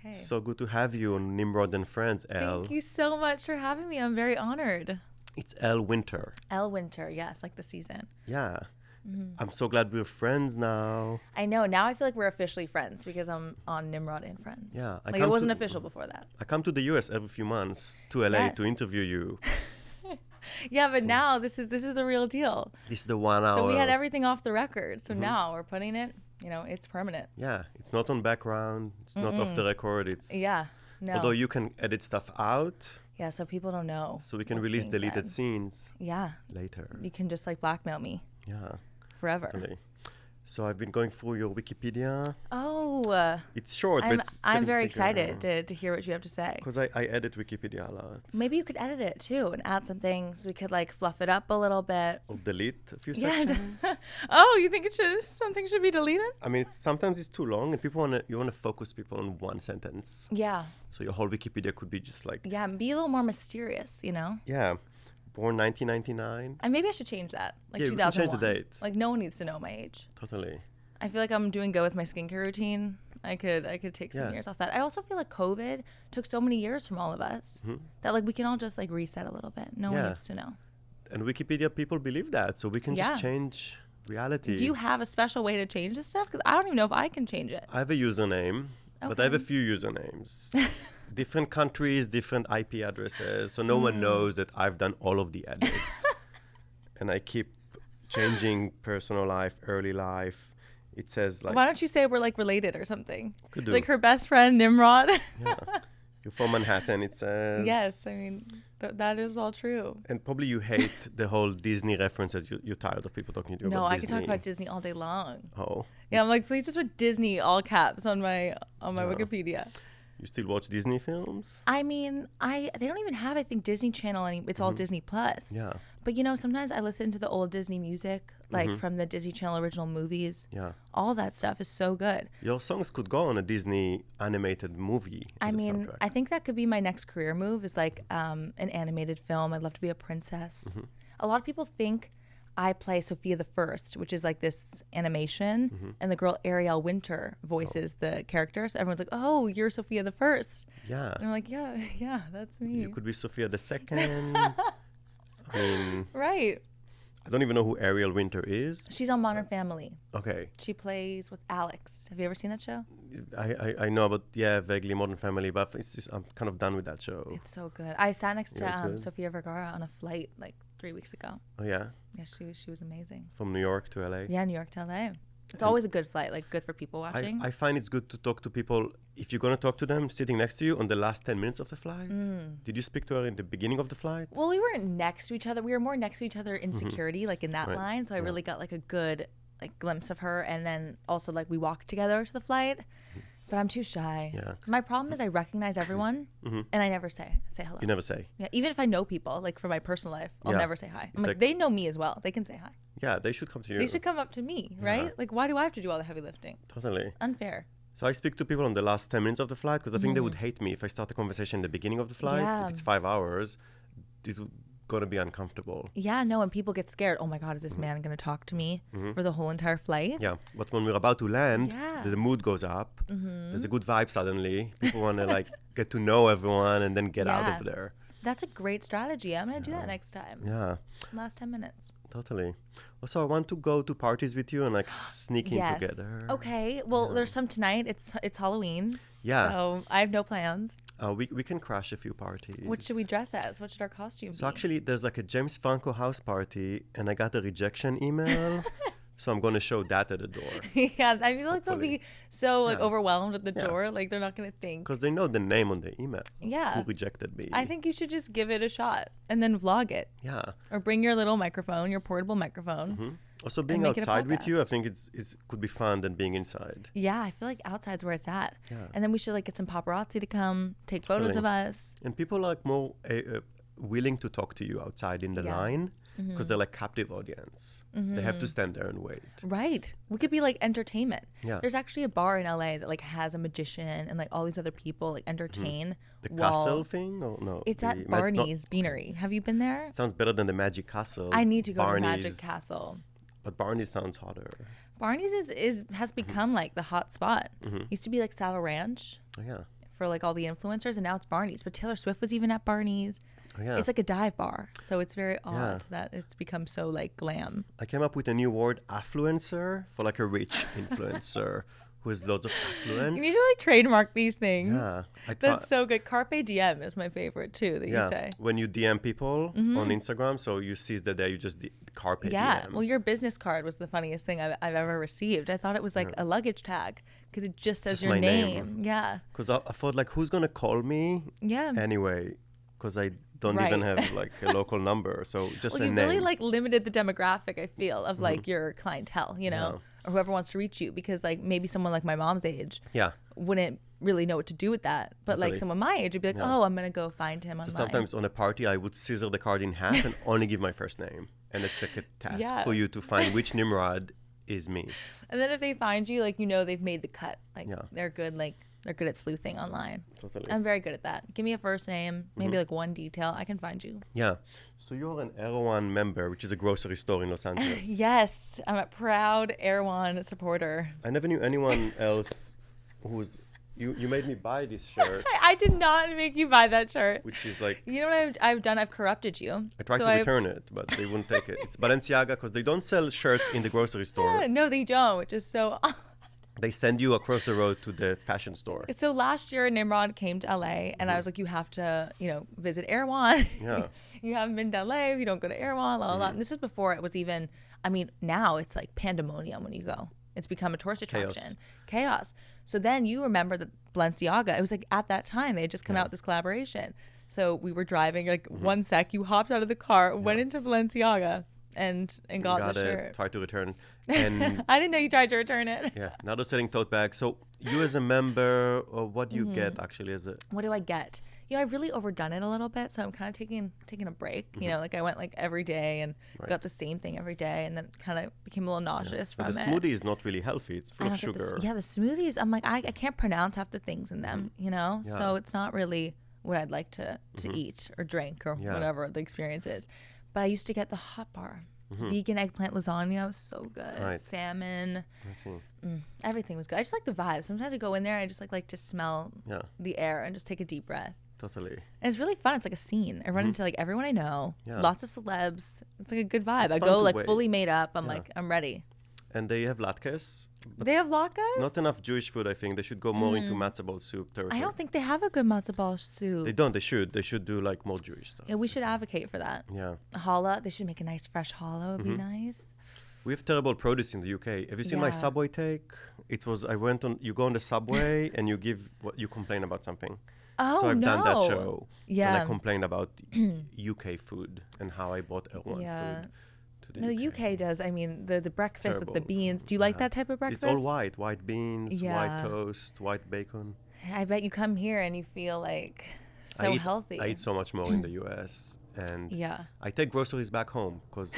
Okay. So good to have you on Nimrod and Friends, Elle. Thank you so much for having me. I'm very honored. It's Elle Winter. Elle Winter, yes, like the season. Yeah. I'm so glad we're friends now. I know. Now I feel like we're officially friends because I'm on Nimrod and Friends. Yeah. Like it wasn't official before that. I come to the US every few months to LA to interview you. Yeah, but now this is the real deal. This is the 1 hour. So we had everything off the record. So now we're putting it, it's permanent. Yeah. It's not on background. It's not off the record. It's no. Although you can edit stuff out. Yeah, so people don't know. So we can release deleted scenes. Yeah. Later. You can just like blackmail me. Yeah. Forever. Totally. So I've been going through your Wikipedia. Oh. It's short, but I'm very excited to hear what you have to say. Because I edit Wikipedia a lot. Maybe you could edit it too and add some things. We could like fluff it up a little bit. Or delete a few sections. Oh, you think something should be deleted? I mean, sometimes it's too long, and you want to focus people on one sentence. Yeah. So your whole Wikipedia could be just like. Yeah, be a little more mysterious, Yeah. Born 1999. And maybe I should change that. Like yeah, 2001. we can change the date. Like no one needs to know my age. Totally. I feel like I'm doing good with my skincare routine. I could take some years off that. I also feel like COVID took so many years from all of us that like we can all just like reset a little bit. No one needs to know. And Wikipedia people believe that, so we can just change reality. Do you have a special way to change this stuff? Because I don't even know if I can change it. I have a username, but I have a few usernames. Different countries, different IP addresses, so no one knows that I've done all of the edits. And I keep changing personal life, early life. It says like. Why don't you say we're like related or something? Could do. Like her best friend Nimrod. Yeah. You're from Manhattan, it says. Yes, I mean that is all true. And probably you hate the whole Disney references. You're tired of people talking to you about Disney. No, I could talk about Disney all day long. Oh. Yeah, I'm like, please just put Disney all caps on my Wikipedia. You still watch Disney films? I mean, they don't even have, I think, Disney Channel anymore. It's all Disney Plus. Yeah. But sometimes I listen to the old Disney music, like from the Disney Channel original movies. Yeah. All that stuff is so good. Your songs could go on a Disney animated movie. I mean, I think that could be my next career move is like an animated film. I'd love to be a princess. A lot of people think I play Sophia the First, which is like this animation, and the girl Ariel Winter voices the character. So everyone's like, "Oh, you're Sophia the First." Yeah. And I'm like, "Yeah, that's me." You could be Sophia the Second. I mean, right. I don't even know who Ariel Winter is. She's on Modern Family. Okay. She plays with Alex. Have you ever seen that show? I know about vaguely Modern Family, but I'm kind of done with that show. It's so good. I sat next to Sofia Vergara on a flight like 3 weeks ago. Oh yeah. Yeah, she was amazing. From New York to LA. Yeah, New York to LA. It's always a good flight, like good for people watching. I find it's good to talk to people if you're going to talk to them sitting next to you on the last 10 minutes of the flight. Did you speak to her in the beginning of the flight? Well, we weren't next to each other. We were more next to each other in security, like in that line. So I really got like a good glimpse of her. And then also like we walked together to the flight. But I'm too shy. Yeah. My problem is I recognize everyone and I never say hello. You never say? Yeah. Even if I know people, like from my personal life, I'll never say hi. I'm like, they know me as well. They can say hi. Yeah, they should come to you. They should come up to me, right? Like, why do I have to do all the heavy lifting? Totally. Unfair. So I speak to people on the last 10 minutes of the flight because I think they would hate me if I start a conversation in the beginning of the flight. Yeah. If it's 5 hours, it's going to be uncomfortable. Yeah, no, and people get scared. Oh my God, is this man going to talk to me for the whole entire flight? Yeah, but when we're about to land, the mood goes up. There's a good vibe suddenly. People want to like get to know everyone and then get out of there. That's a great strategy. I'm going to do that next time. Yeah. Last 10 minutes. Totally. Also, I want to go to parties with you and like sneak in together. Okay. Well, there's some tonight. It's Halloween. Yeah. So I have no plans. We can crash a few parties. What should we dress as? What should our costume be? So actually, there's like a James Franco house party, and I got a rejection email. So I'm going to show that at the door. Yeah, I feel like they'll be so like overwhelmed at the door. Like they're not going to think. Because they know the name on the email. Yeah. Who rejected me. I think you should just give it a shot and then vlog it. Yeah. Or bring your little microphone, your portable microphone. Also, being outside with you, I think it's could be fun than being inside. Yeah, I feel like outside's where it's at. Yeah. And then we should like get some paparazzi to come take photos of us. And people are like more willing to talk to you outside in the line. Because they're like captive audience. They have to stand there and wait. Right. We could be like entertainment. Yeah. There's actually a bar in LA that like has a magician and like all these other people like entertain. The castle thing? Or no? It's at Barney's Beanery. Have you been there? It sounds better than the Magic Castle. I need to go to Magic Castle. But Barney's sounds hotter. Barney's has become like the hot spot. Used to be like Sour Ranch. Oh, yeah. for like all the influencers, and now it's Barney's. But Taylor Swift was even at Barney's. Oh, yeah. It's like a dive bar, so it's very odd that it's become so like glam. I came up with a new word, affluencer, for like a rich influencer who has loads of affluence. You need to like trademark these things. Yeah. That's so good. Carpe DM is my favorite too, that you say. When you DM people on Instagram, so you seize the day, you just Carpe DM. Well, your business card was the funniest thing I've ever received. I thought it was like a luggage tag because it just says Just your my name. Yeah. Because I thought, like, who's going to call me anyway? Because I don't even have like a local number. So just a name. Well, you really like limited the demographic, I feel, of like your clientele, you know, or whoever wants to reach you, because like maybe someone like my mom's age wouldn't really know what to do with that. But like someone my age would be like, oh, I'm going to go find him online. So sometimes on a party, I would scissor the card in half and only give my first name. And it's like a task for you to find which Nimrod is me. And then if they find you, like, you know, they've made the cut. Like they're good, like they're good at sleuthing online. Totally. I'm very good at that. Give me a first name, maybe like one detail. I can find you. Yeah. So you're an Erewhon member, which is a grocery store in Los Angeles. Yes. I'm a proud Erewhon supporter. I never knew anyone else who's... You made me buy this shirt. I did not make you buy that shirt. Which is like... You know what I've done? I've corrupted you. I tried to return it, but they wouldn't take it. It's Balenciaga, because they don't sell shirts in the grocery store. No, they don't, which is so... They send you across the road to the fashion store. So last year, Nimrod came to LA, and I was like, you have to, you know, visit Erewhon. Yeah. You haven't been to LA if you don't go to Erewhon, la la la. And this was before it was even, I mean, now it's like pandemonium when you go. It's become a tourist attraction. Chaos. So then you remember the Balenciaga. It was like at that time, they had just come out with this collaboration. So we were driving, like one sec, you hopped out of the car, went into Balenciaga, and got the shirt. Tried to return. And I didn't know you tried to return it. Yeah. Now they're selling tote bags. So you as a member, what do you get actually as a... What do I get? You know, I've really overdone it a little bit, so I'm kind of taking a break. You know, like I went like every day and got the same thing every day, and then kind of became a little nauseous from it. But the smoothie is not really healthy. It's full of sugar. The smoothies, I'm like, I can't pronounce half the things in them, you know? Yeah. So it's not really what I'd like to eat or drink or whatever the experience is. But I used to get the hot bar. Vegan eggplant lasagna was so good. Salmon. Everything was good. I just like the vibe. Sometimes I go in there and I just like to smell the air and just take a deep breath. Totally. And it's really fun. It's like a scene. I run into like everyone I know. Yeah. Lots of celebs. It's like a good vibe. It's I go like fully made up. I'm like, I'm ready. And they have latkes. They have latkes? Not enough Jewish food, I think. They should go more into matzo ball soup territory. I don't think they have a good matzo ball soup. They don't. They should. They should do like more Jewish stuff. Yeah, we should advocate for that. Yeah. Challah. They should make a nice fresh challah. It would be nice. We have terrible produce in the UK. Have you seen my Subway take? It was, you go on the subway and you you complain about something. Oh, so I've done that show. Yeah. And I complained about UK food and how I bought Erewhon food. The UK does. I mean, the breakfast with the beans. Do you like that type of breakfast? It's all white beans, white toast, white bacon. I bet you come here and you feel like so healthy. I eat so much more in the US, and I take groceries back home because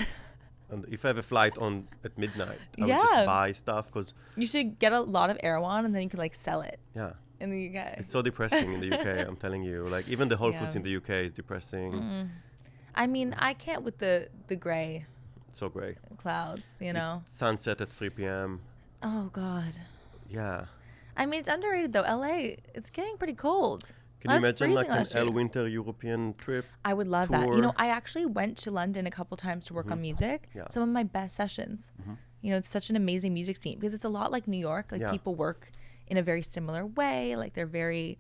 if I have a flight at midnight, I would just buy stuff because you should get a lot of Erewhon and then you could like sell it. Yeah. In the UK. It's so depressing in the UK. I'm telling you, like even the Whole Foods in the UK is depressing. I mean, I can't with the gray. So gray. Clouds, you know. Sunset at 3 p.m. Oh, God. Yeah. I mean, it's underrated, though. LA, it's getting pretty cold. Can you imagine like an Elle Winter European trip? I would love that. You know, I actually went to London a couple times to work on music. Yeah. Some of my best sessions. You know, it's such an amazing music scene because it's a lot like New York. Like people work in a very similar way. Like they're very,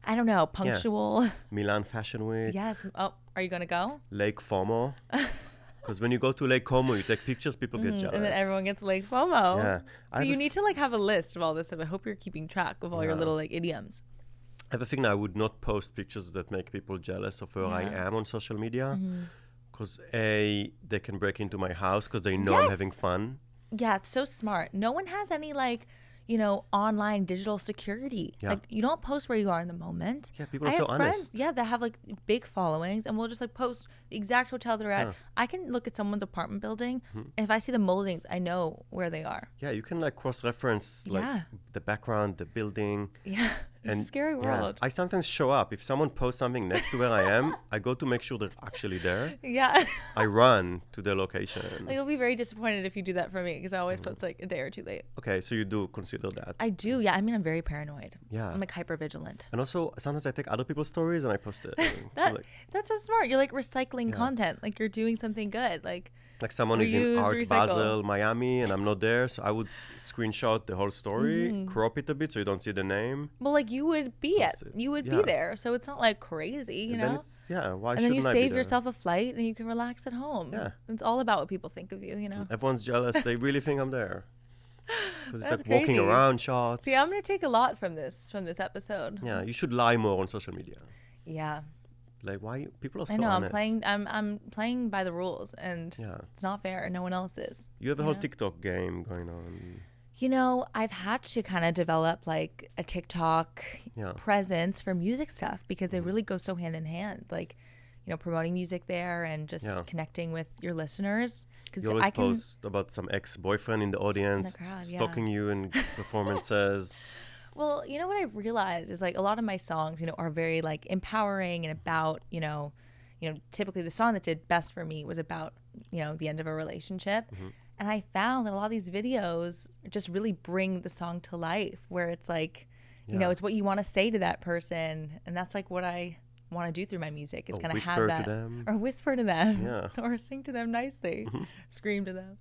I don't know, punctual. Yeah. Milan Fashion Week. Yes. Oh, are you going to go? Lake Fomo. Because when you go to Lake Como, you take pictures, people get jealous. And then everyone gets Lake Fomo. Yeah. So you need to like have a list of all this stuff. I hope you're keeping track of all your little like idioms. I have a thing now. I would not post pictures that make people jealous of where I am on social media. Because they can break into my house because they know I'm having fun. Yeah, it's so smart. No one has any like, you know, online digital security. Yeah. Like you don't post where you are in the moment. Yeah, people are so honest. That have like big followings and we'll just like post the exact hotel they're at. I can look at someone's apartment building and if I see the moldings, I know where they are. Yeah, you can like cross-reference like the background, the building. Yeah. It's a scary world. I sometimes show up. If someone posts something next to where I am, I go to make sure they're actually there. Yeah. I run to the location. Like, you'll be very disappointed if you do that for me because I always post like a day or two late. Okay, so you do consider that. I do, yeah. I mean, I'm very paranoid. Yeah. I'm like hyper vigilant. And also, sometimes I take other people's stories and I post it. That's so smart. You're like recycling content. Like you're doing something good. Like someone is in Art Basel, Miami, and I'm not there, so I would screenshot the whole story, crop it a bit so you don't see the name. Well, like you would be be there, so it's not like crazy, you know. Then it's, why shouldn't I be there? And then you save yourself a flight and you can relax at home. Yeah, it's all about what people think of you, you know. Everyone's jealous. They really think I'm there because it's That's like walking crazy. around shots. See, I'm gonna take a lot from this episode. Yeah, you should lie more on social media. Yeah. Like, why people are so I know honest. I'm playing by the rules, and it's not fair, and no one else is. You have a whole TikTok game going on. You know, I've had to kind of develop like a TikTok presence for music stuff because they really go so hand in hand. Like, you know, promoting music there and just connecting with your listeners. You always post about some ex-boyfriend in the audience stalking you in performances. Well, you know what I've realized is like a lot of my songs, you know, are very like empowering and about, you know, typically the song that did best for me was about, you know, the end of a relationship. And I found that a lot of these videos just really bring the song to life where it's like, you know, it's what you want to say to that person. And that's like what I want to do through my music. It's kind of have that. To them. Or whisper to them. Or sing to them nicely. Scream to them.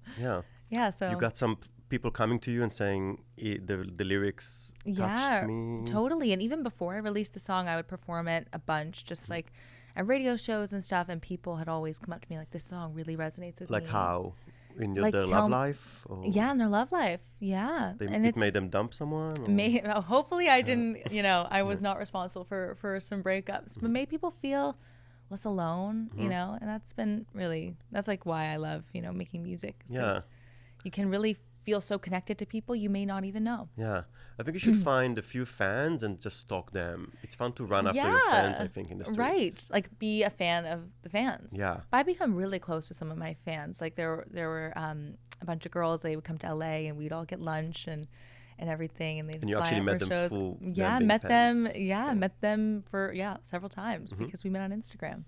Yeah, so. You got some people coming to you and saying the lyrics touched me. Totally. And even before I released the song, I would perform it a bunch, just like at radio shows and stuff. And people had always come up to me like, this song really resonates with me. Like how? In their love life? Or yeah, in their love life. Yeah. And it made them dump someone? Hopefully I didn't, you know, I was not responsible for some breakups. But made people feel less alone, you know. And that's like why I love, you know, making music. Yeah. You can really feel so connected to people you may not even know. Yeah. I think you should find a few fans and just stalk them. It's fun to run after your fans, I think, in the streets. Right. Like be a fan of the fans. Yeah. But I become really close to some of my fans. Like there were a bunch of girls, they would come to LA and we'd all get lunch and everything, and they'd and you fly actually out met for them shows. Met them for several times because we met on Instagram.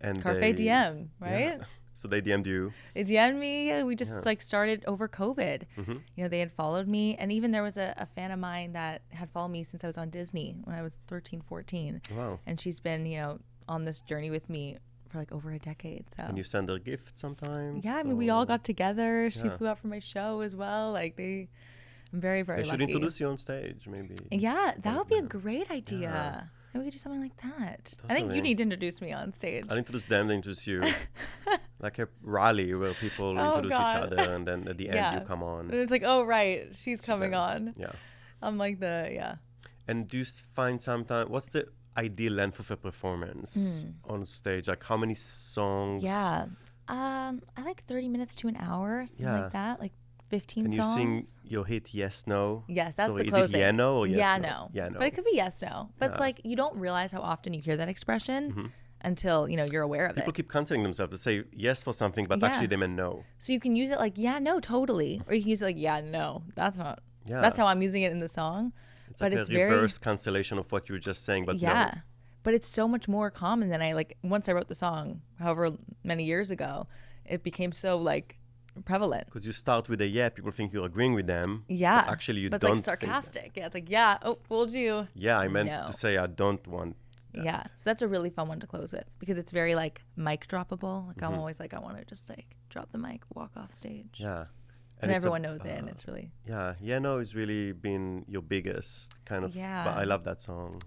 And Carpe DM, right? Yeah. So they DM'd you. They DM'd me. We just like started over COVID. You know, they had followed me. And even there was a fan of mine that had followed me since I was on Disney when I was 13, 14. Wow. And she's been, you know, on this journey with me for like over a decade. So. And you send her gifts sometimes? Yeah, I mean, we all got together. She flew out for my show as well. Like I'm very, very lucky. They should introduce you on stage, maybe. Yeah, that would be a great idea. Yeah. Maybe we could do something like that. Totally. I think you need to introduce me on stage. I'll introduce them, they introduce you. Like a rally where people introduce each other and then at the end you come on. And it's like, oh, right, she's coming on. Yeah. I'm like And do you find sometimes, what's the ideal length of a performance on stage? Like how many songs? Yeah. I like 30 minutes to an hour, something like that. Like 15 songs. And you sing your hit Yes, No? Yes, that's the closing. Is it yeah, no or yes, yeah, no? Yeah, no. But it could be yes, no. But it's like you don't realize how often you hear that expression until, you know, you're aware of People keep canceling themselves to say yes for something, but actually they meant no. So you can use it like, yeah, no, totally. Or you can use it like, yeah, no. That's not. Yeah. That's how I'm using it in the song. It's like a reverse cancellation of what you were just saying, but no. But it's so much more common than once I wrote the song, however many years ago, it became so like prevalent. Because you start with a people think you're agreeing with them. Yeah. But actually you but don't it's like sarcastic. Yeah, it's like, fooled you. Yeah, I meant to say I don't want that. Yeah. So that's a really fun one to close with because it's very like mic droppable. Like I'm always like, I want to just like drop the mic, walk off stage. Yeah. And everyone knows it and it's really. Yeah, no, it's really been your biggest kind of. Yeah. But I love that song.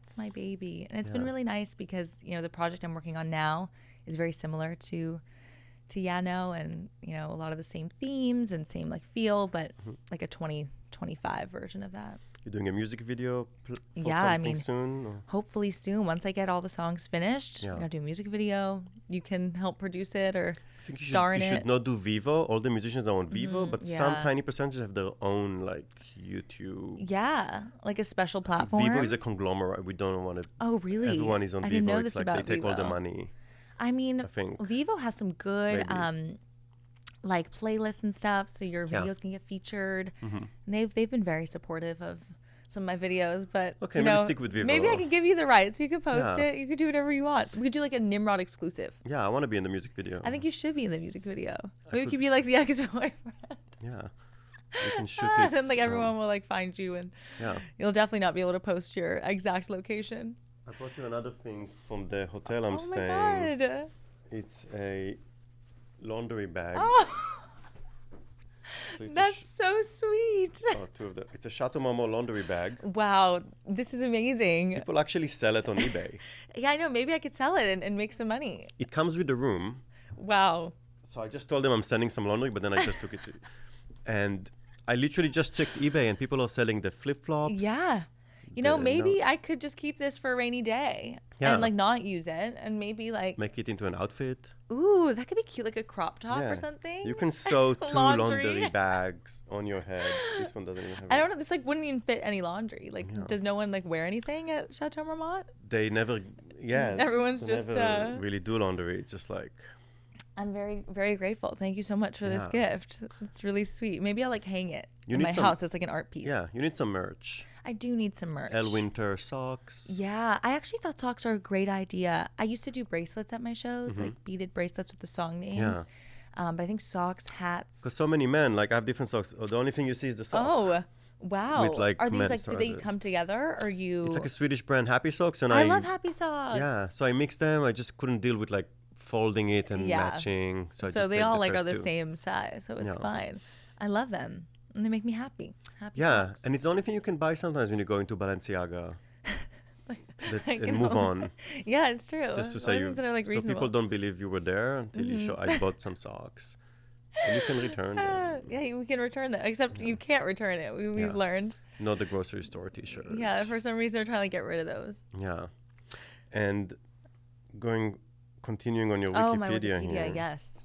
It's my baby. And it's been really nice because, you know, the project I'm working on now is very similar to Yano, and you know, a lot of the same themes and same like feel, but like a 2025 version of that. You're doing a music video for something soon? Or? Hopefully soon. Once I get all the songs finished, I'm gonna do a music video. You can help produce it or star in it. You should not do Vivo. All the musicians are on Vivo, but some tiny percentage have their own like YouTube. Yeah, like a special platform. Vivo is a conglomerate. We don't want to. Oh, really? Everyone is on I Vivo. Didn't know it's this like about they take Vivo. all the money. I mean, Vivo has some good like playlists and stuff, so your videos can get featured. And they've been very supportive of some of my videos, but okay, maybe stick with Vivo. Maybe I can give you the rights. You could post Yeah. it. You could do whatever you want. We could do like a Nimrod exclusive. Yeah, I want to be in the music video. I think you should be in the music video. I Maybe you could- could be like the ex-boyfriend. Yeah, we can shoot it. And like everyone will like find you, and Yeah. you'll definitely not be able to post your exact location. I brought you another thing from the hotel I'm Oh staying. my god. It's a laundry bag. Oh, So it's that's so sweet. two of them. It's a Chateau Marmont laundry bag. Wow, this is amazing. People actually sell it on eBay. Yeah, I know. Maybe I could sell it and make some money. It comes with the room. Wow. So I just told them I'm sending some laundry, but then I just took it. And I literally just checked eBay, and people are selling the flip-flops. Yeah. You know, maybe I could just keep this for a rainy day and like not use it, and maybe like make it into an outfit. ooh, that could be cute, like a crop top Yeah. or something. You can sew 2 Laundry. laundry bags on your head. This one doesn't even have I don't know. This like wouldn't even fit any laundry. Like, Yeah. does no one like wear anything at Chateau Marmont? They never, yeah. Everyone's they just, never really do laundry. It's just like, I'm very, very grateful. Thank you so much for this Yeah. gift. It's really sweet. Maybe I'll like hang it You in need my some- house as like an art piece. yeah, you need some merch. I do need some merch. Elle Winter socks. Yeah, I actually thought socks are a great idea. I used to do bracelets at my shows, like beaded bracelets with the song names. Yeah. But I think socks, hats. Because so many men, like I have different socks. The only thing you see is the sock. Oh, wow. With, like, are these men's like, do they trousers. come together or you? It's like a Swedish brand, Happy Socks, and I love Happy Socks. yeah. So I mixed them. I just couldn't deal with like folding it and Yeah. matching. So I So just they take all like first are the two. same size, so it's Yeah. fine. I love them. And they make me happy. Happy Yeah, socks. and it's the only thing you can buy sometimes when you go into Balenciaga. I And can move only- on. Yeah, it's true. Just to All say the you. things that are like So reasonable. people don't believe you were there until you show. I bought some socks, and you can return them. Yeah, we can return them. Except you can't return it. We've Yeah. learned. Not the grocery store T-shirt. Yeah, for some reason they're trying to get rid of those. Yeah, and continuing on your Oh, my Wikipedia Wikipedia, here. yes.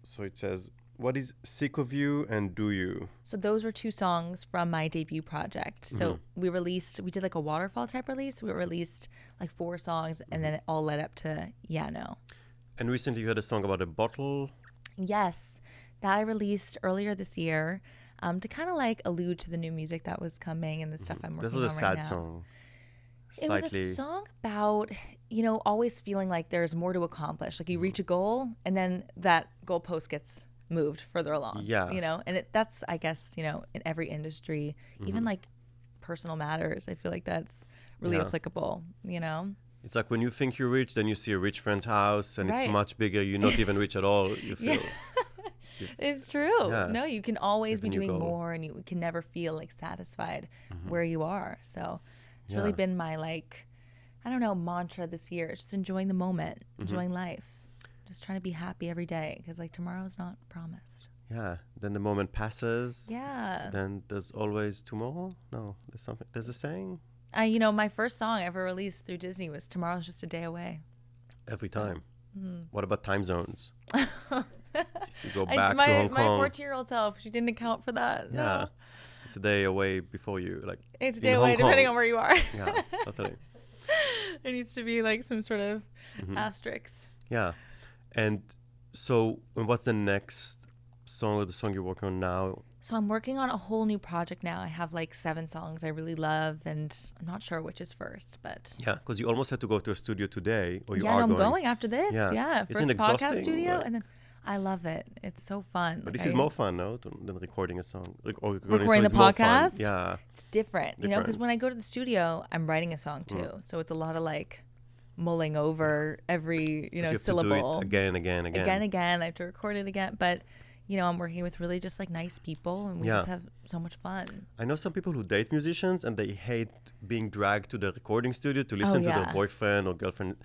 So it says, "What is sick of you and do you?" So those were 2 songs from my debut project. So Mm-hmm. we did like a waterfall type release. We released like 4 songs, and then it all led up to Yeah No. And recently you had a song about a bottle. Yes, that I released earlier this year to kind of like allude to the new music that was coming and the stuff I'm working That on was a right sad now. song. It was a song about, always feeling like there's more to accomplish. Like you reach a goal and then that goalpost gets moved further along. Yeah. And that's, I guess, in every industry, even like personal matters. I feel like that's really Yeah. applicable, It's like when you think you're rich, then you see a rich friend's house and Right. it's much bigger. You're not even rich at all. You feel. It's true. Yeah. No, you can always be When you doing go. more and you can never feel like satisfied where you are. So it's Yeah. really been my mantra this year. It's just enjoying the moment, enjoying life, just trying to be happy every day because like tomorrow's not promised. Yeah. Then the moment passes. Yeah. Then there's always tomorrow. No, there's something. There's a saying. My first song ever released through Disney was Tomorrow's Just a Day Away. Every time. What about time zones? If you go back my to Hong my Kong. 14-year-old self, she didn't account for that. Yeah. No. It's a day away before you. Like It's a in day Hong away depending Kong. on where you are. Yeah, totally. There needs to be like some sort of asterisk. Yeah. And so what's the next song or the song you're working on now? So I'm working on a whole new project now. I have like 7 songs I really love, and I'm not sure which is first, but Yeah, because you almost had to go to a studio today, or you yeah, are no, I'm going. going after this. Yeah. Yeah, Isn't first it podcast exhausting? studio, Like- and then I love it. It's so fun. But Like, this is more fun, no, than recording a song. Like, or Recording a the song is more fun. podcast? Yeah, It's different, because Different. when I go to the studio, I'm writing a song too, so it's a lot of like mulling over every you have syllable to do it again. again. I have to record it again, but I'm working with really just like nice people, and we Yeah. just have so much fun. I know some people who date musicians and they hate being dragged to the recording studio to listen to yeah. their boyfriend or girlfriend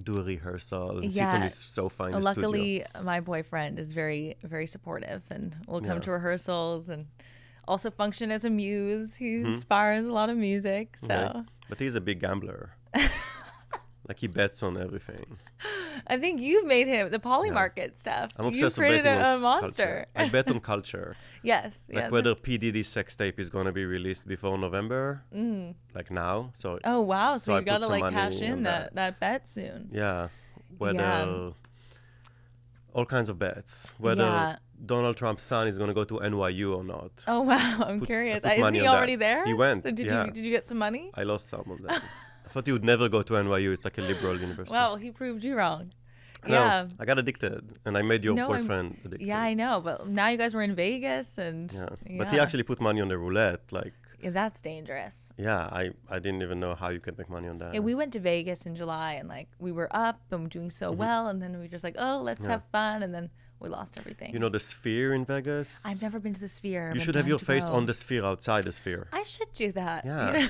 do a rehearsal and sit Yeah. on this sofa in the studio. Luckily, my boyfriend is very, very supportive and will come Yeah. to rehearsals and also function as a muse. He Mm-hmm. inspires a lot of music. So Okay. But he's a big gambler. Like he bets on everything. I think you've made him the Polymarket stuff. I'm You obsessed with created betting a on monster. culture. I bet on culture. Yes. Like yes. whether P. Diddy's sex tape is going to be released before November, like now. So Oh wow! So, So I you got to put some like money cash in on that bet soon. yeah, whether Yeah. all kinds of bets. Whether Yeah. Donald Trump's son is going to go to NYU or not. Oh, wow. I'm curious. put Is money he on already that. there? He went. So did you get some money? I lost some of that. I thought he would never go to NYU. It's like a liberal university. Wow, he proved you wrong. No, I got addicted, and I made your boyfriend addicted. Yeah, I know. But now you guys were in Vegas, and But he actually put money on the roulette. Like, yeah, that's dangerous. Yeah, I didn't even know how you could make money on that. Yeah, we went to Vegas in July, and like we were up and doing so well, and then we were just like, oh, let's have fun, and then we lost everything. You know the Sphere in Vegas? I've never been to the Sphere. You should have your face on the Sphere outside the Sphere. I should do that. Yeah.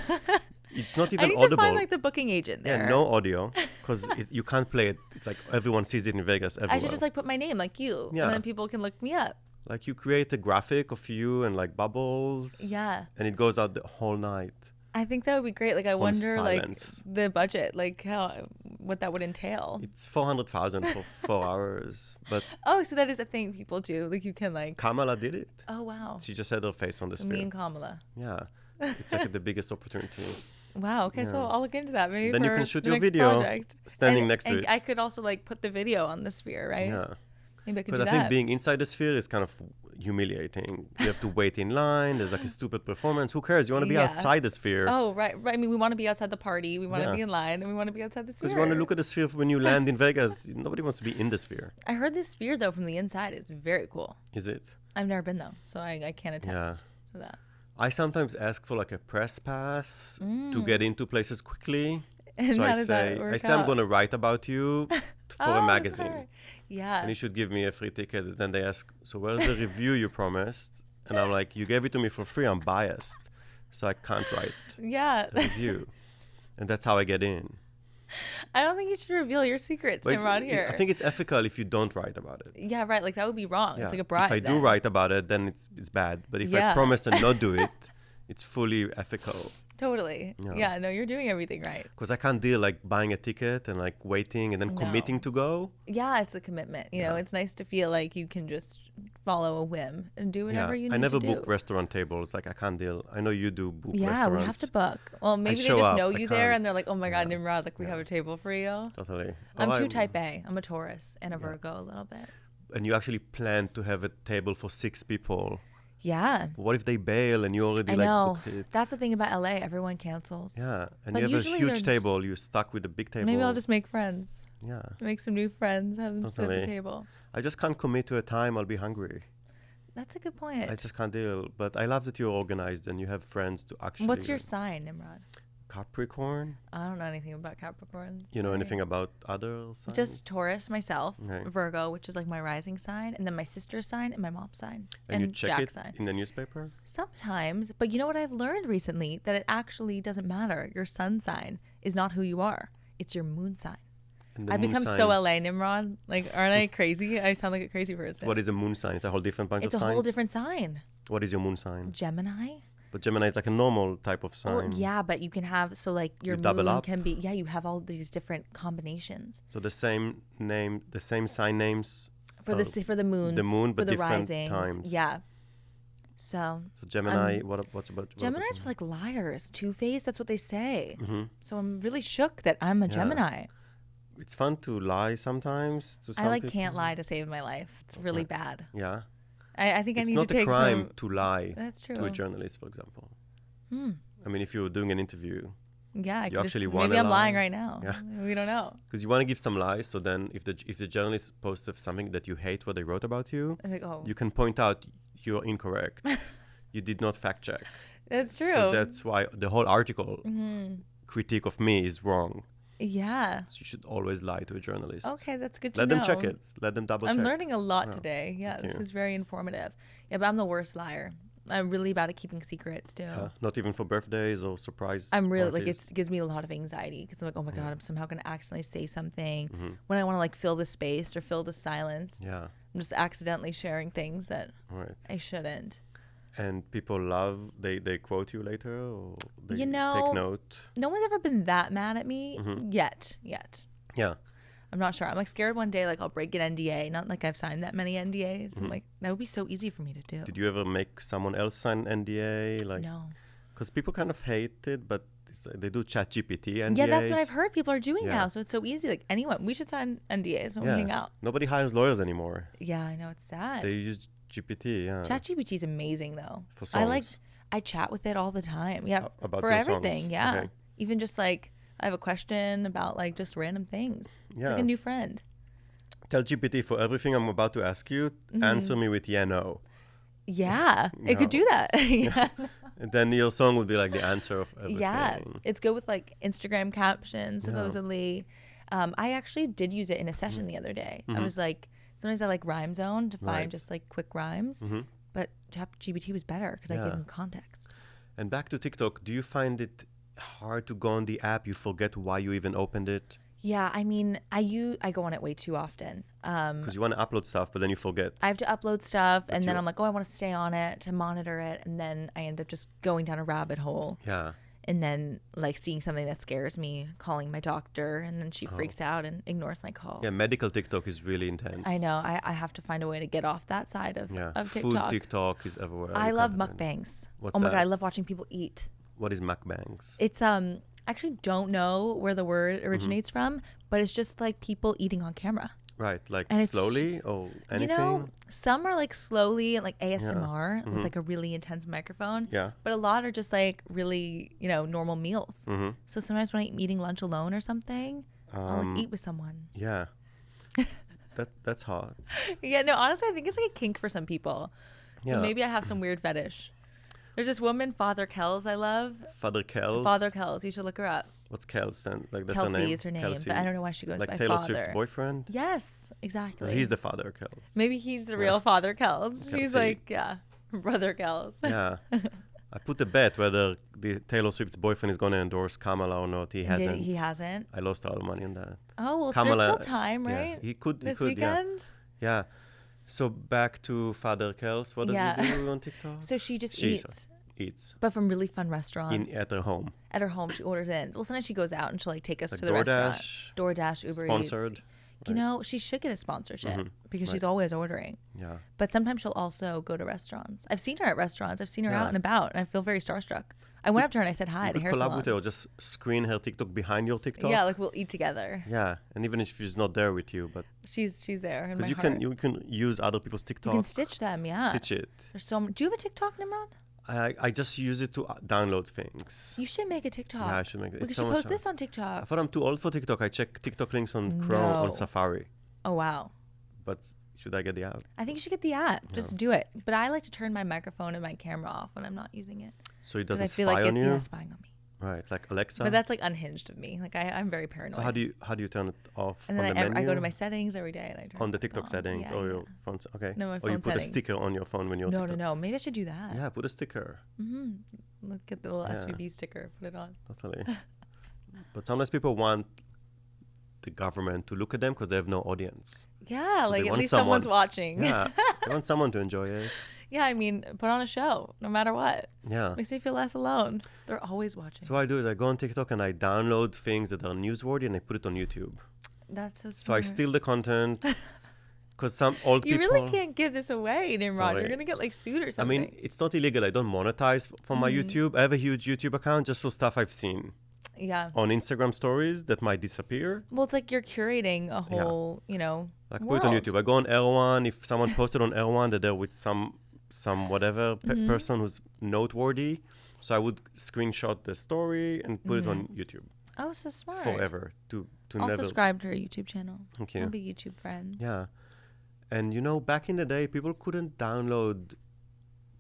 It's not even I need audible. to find like the booking agent there. Yeah, no audio, because you can't play it. It's like everyone sees it in Vegas everywhere. I should just like put my name like you, and then people can look me up. Like you create a graphic of you and like bubbles. Yeah. And it goes out the whole night. I think that would be great. Like I wonder silence. like the budget, like what that would entail. It's 400,000 for 4 hours. But oh, so that is a thing people do. Like you can like Kamala did it. Oh wow. She just had her face on the Sphere. Me and Kamala. Yeah. It's like the biggest opportunity. Wow. Okay, so I'll look into that. Maybe then for you can shoot the your next video project. standing next to and it. I could also like put the video on the Sphere, right? Yeah. Maybe I could do But that. I think being inside the Sphere is kind of humiliating. You have to wait in line. There's like a stupid performance. Who cares? You want to be outside the Sphere. Oh, right. I mean, we want to be outside the party. We want to be in line, and we want to be outside the Sphere. Because you want to look at the Sphere when you land in Vegas. Nobody wants to be in the Sphere. I heard the Sphere though from the inside is very cool. Is it? I've never been though, so I can't attest to that. I sometimes ask for like a press pass to get into places quickly. And so how I does say, that work I'm out? going to write about you for a magazine. Yeah. And you should give me a free ticket. And then they ask, so where's the review you promised? And I'm like, you gave it to me for free. I'm biased. So I can't write a review. And that's how I get in. I don't think you should reveal your secrets, Nimrod, here. I think it's ethical if you don't write about it. Yeah, right. Like that would be wrong. It's like a bribe. If I do write about it, then it's bad. But if I promise and not do it, it's fully ethical. Totally. Yeah, no, you're doing everything right. Because I can't deal like buying a ticket and like waiting and then committing to go. Yeah, it's a commitment. You know, it's nice to feel like you can just follow a whim and do whatever you need to do. I never book restaurant tables. Like I can't deal. I know you do book restaurants. Yeah, we have to book. Well, maybe they just know you there and they're like, oh my God, Nimrod, like we have a table for you. Totally. I'm too type A. I'm a Taurus and a Virgo a little bit. And you actually plan to have a table for 6 people. Yeah. What if they bail and you already booked it? That's the thing about LA. Everyone cancels. Yeah. And you have a huge table. You're stuck with a big table. Maybe I'll just make friends. Yeah. Make some new friends. Have them sit at the table. I just can't commit to a time. I'll be hungry. That's a good point. I just can't deal. But I love that you're organized and you have friends to actually... What's your sign, Nimrod? Capricorn. I don't know anything about Capricorns. You know anything about other signs? Just Taurus myself, Virgo, which is like my rising sign, and then my sister's sign and my mom's sign. And you check Jack's it sign. in the newspaper? Sometimes, but you know what I've learned recently? That it actually doesn't matter. Your sun sign is not who you are. It's your moon sign. I've become so LA, Nimrod. Like, aren't I crazy? I sound like a crazy person. What is a moon sign? It's a whole different bunch of signs? It's a whole different sign. What is your moon sign? Gemini. But Gemini is like a normal type of sign. Well, yeah, but you can have, so like your moon can be, you have all these different combinations. So the same name, the same sign names. For the moons. The moon, but for the different risings. times. Yeah. So Gemini, what's about... Geminis are like liars, two-faced, that's what they say. Mm-hmm. So I'm really shook that I'm a Gemini. It's fun to lie sometimes to some I people. Can't lie to save my life. It's really bad. Yeah. I think it's I need to take some... It's not a crime to lie to a journalist, for example. I mean, if you're doing an interview, I you actually want to maybe I'm lying right now. Yeah. We don't know. Because you want to give some lies, so then if the journalist posts something that you hate what they wrote about you, like, you can point out you're incorrect. You did not fact check. That's true. So that's why the whole article critique of me is wrong. Yeah. So you should always lie to a journalist. Okay, that's good to know. Let them check it. Let them double check. I'm learning a lot today. Yeah, this is very informative. Yeah, but I'm the worst liar. I'm really bad at keeping secrets too. Not even for birthdays or surprise I'm really parties. it gives me a lot of anxiety because I'm like, oh my God, I'm somehow going to accidentally say something when I want to like fill the space or fill the silence. Yeah. I'm just accidentally sharing things that I shouldn't. And people they quote you later or they take note? No one's ever been that mad at me yet. Yeah. I'm not sure. I'm like scared one day like I'll break an NDA. Not like I've signed that many NDAs. I'm like, that would be so easy for me to do. Did you ever make someone else sign an NDA? Like, no. Because people kind of hate it, but they do ChatGPT NDAs. Yeah, that's what I've heard people are doing now. So it's so easy. Like anyone, we should sign NDAs when we hang out. Nobody hires lawyers anymore. Yeah, I know. It's sad. They use GPT, yeah. ChatGPT is amazing though. For songs. I chat with it all the time. Yeah, about for your everything. songs. Yeah, Okay. even just like I have a question about like just random things. It's Yeah. like a new friend. Tell GPT for everything I'm about to ask you, answer me with yeah, no. Yeah, it could No. do that. Yeah. And then your song would be like the answer of everything. Yeah, it's good with like Instagram captions, supposedly. I actually did use it in a session the other day. I was like, sometimes I like Rhyme Zone to find just like quick rhymes, but ChatGPT was better because I gave them context. And back to TikTok, do you find it hard to go on the app? You forget why you even opened it? Yeah, I mean, I go on it way too often. Because you want to upload stuff, but then you forget. I have to upload stuff, and then I'm like, oh, I want to stay on it to monitor it, and then I end up just going down a rabbit hole. Yeah. And then like seeing something that scares me, calling my doctor, and then she freaks out and ignores my calls. Yeah, medical TikTok is really intense. I know. I have to find a way to get off that side of TikTok. Food TikTok is everywhere. I love mukbangs. What's oh my that? God, I love watching people eat. What is mukbangs? It's I actually don't know where the word originates from, but it's just like people eating on camera. Right, like And it's- slowly or anything? You know, some are like slowly, like ASMR with like a really intense microphone. Yeah. But a lot are just like really, normal meals. Mm-hmm. So sometimes when I'm eating lunch alone or something, I'll like eat with someone. Yeah. That's hard. Yeah, no, honestly, I think it's like a kink for some people. So Yeah. maybe I have some weird fetish. There's this woman, Father Kels, I love. Father Kels? Father Kels. You should look her up. What's Kels then? Like that's Kelsey her name? is her name, Kelsey. but I don't know why she goes like by Taylor Father. Swift's boyfriend? Yes, exactly. He's the Father Kels. Maybe he's the real Father Kels. She's Kelsey. like, yeah, Brother Kels. Yeah. I put a bet whether the Taylor Swift's boyfriend is going to endorse Kamala or not. He hasn't. He hasn't. I lost a lot of money on that. Oh, well, Kamala, there's still time, right? Yeah, he could. This he could, weekend? Yeah. So back to Father Kels. What does he do on TikTok? So she just She eats, eats. but from really fun restaurants. At her home. At her home, she orders in. Well, sometimes she goes out and she'll like take us Like to the restaurant. DoorDash, Uber Sponsored. Eats. You know, she should get a sponsorship because she's Right. always ordering. Yeah. But sometimes she'll also go to restaurants. I've seen her at restaurants. I've seen her Yeah. out and about, and I feel very starstruck. I went up to her and I said hi You at a could hair collab salon. with her or just screen her TikTok behind your TikTok. Yeah, like we'll eat together. Yeah, and even if she's not there with you, but She's there in my because heart. you can use other people's TikTok. You can stitch them, yeah. Stitch it. There's so do you have a TikTok, Nimrod? I just use it to download things. You should make a TikTok. Yeah, I should make it. We It's should so much post fun. this on I TikTok. thought I'm too old for TikTok. I check TikTok links on Chrome No. on Safari. Oh wow. But should I get the app? I think you should get the app. Just do it. But I like to turn my microphone and my camera off when I'm not using it. So it Because doesn't I feel spy like on it's you? spying on me. Right, like Alexa. But that's like unhinged of me. Like I'm very paranoid. So how do you turn it off and on then the menu? I go to my settings every day and I turn on the it TikTok on. settings Yeah, or yeah. your phone. Okay. No, my or you phone put settings. a sticker on your phone when you're No, TikTok. no. Maybe I should do that. Yeah, put a sticker. Look at the little Yeah. SVB sticker. Put it on. Totally. But sometimes people want the government to look at them because they have no audience. Yeah, So like they at want least someone's someone- watching. Yeah, they want someone to enjoy it. Yeah, I mean, put on a show, no matter what. Yeah. Makes me feel less alone. They're always watching. So what I do is I go on TikTok and I download things that are newsworthy and I put it on YouTube. That's so smart. So I steal the content because some old You people. really can't give this away, Nimrod. Sorry. You're gonna get like sued or I something. mean, it's not illegal. I don't monetize from my YouTube. I have a huge YouTube account just for stuff I've seen yeah. on Instagram stories that might disappear. Well, it's like you're curating a whole, Like world. put it on YouTube. I go on Erewhon. If someone posted on Erewhon that they're with some whatever person who's noteworthy, so I would screenshot the story and put it on YouTube Oh, so smart. forever to I'll never. subscribe to her YouTube channel. Thank you. I'll be YouTube friends. Yeah, and back in the day, people couldn't download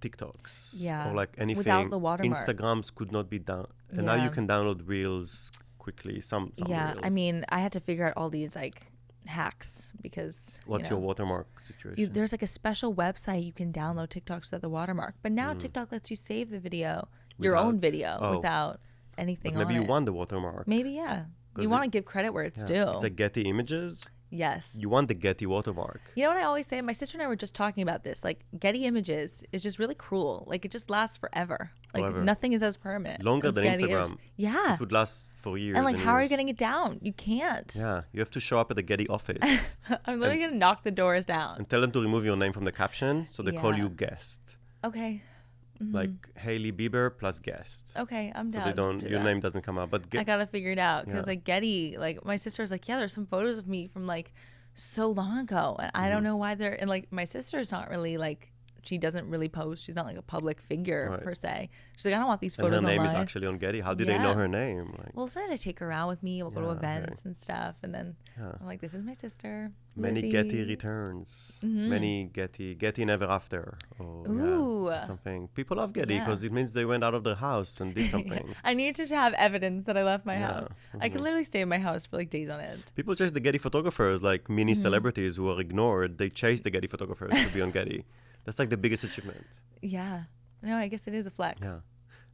TikToks Yeah, or like anything. without the watermark. Instagrams could not be down, and now you Yeah. can download reels quickly. Some Yeah, reels. I mean, I had to figure out all these like hacks because what's your watermark situation? there's like a special website you can download TikToks at the watermark, but now TikTok lets you save the video, your own video, without anything But maybe on you it. want the watermark. Maybe yeah. 'Cause You want to give credit where it's due. It's like Getty Images. Yes. You want the Getty watermark. You know what I always say? My sister and I were just talking about this. Like, Getty Images is just really cruel. Like, it just lasts forever. Like, Forever. nothing is as permanent. Longer as than Getty Instagram. Images. Yeah. It would last for years. And, like, how are you years. getting it down? You can't. Yeah, you have to show up at the Getty office I'm literally going to knock the doors down. and tell them to remove your name from the caption, so they call Yeah. you guest. Okay. Like Hailey Bieber plus guest. Okay, I'm So down. they don't, to your that. name doesn't come up. But I got to figure it out. Because, Yeah. like, Getty, like, my sister was like, yeah, there's some photos of me from, like, so long ago. And I don't know why they're, and, like, my sister's not really, like, she doesn't really post. She's not like a public figure Right. per se. She's like, I don't want these And photos her name online. is actually on Getty. How did they Yeah. know her name? Like, Well, sometimes I take her around with me. We'll go to Yeah, okay. events and stuff. And then Yeah. I'm like, this is my sister. many Lizzie. Getty returns. Many Getty never after. Or Ooh. or something. People love Getty Yeah. because it means they went out of their house and did something. I need to have evidence that I left my Yeah. house. I could literally stay in my house for like days on end. People chase the Getty photographers like mini celebrities who are ignored. They chase the Getty photographers to be on Getty. That's like the biggest achievement. Yeah. No, I guess it is a flex. Yeah.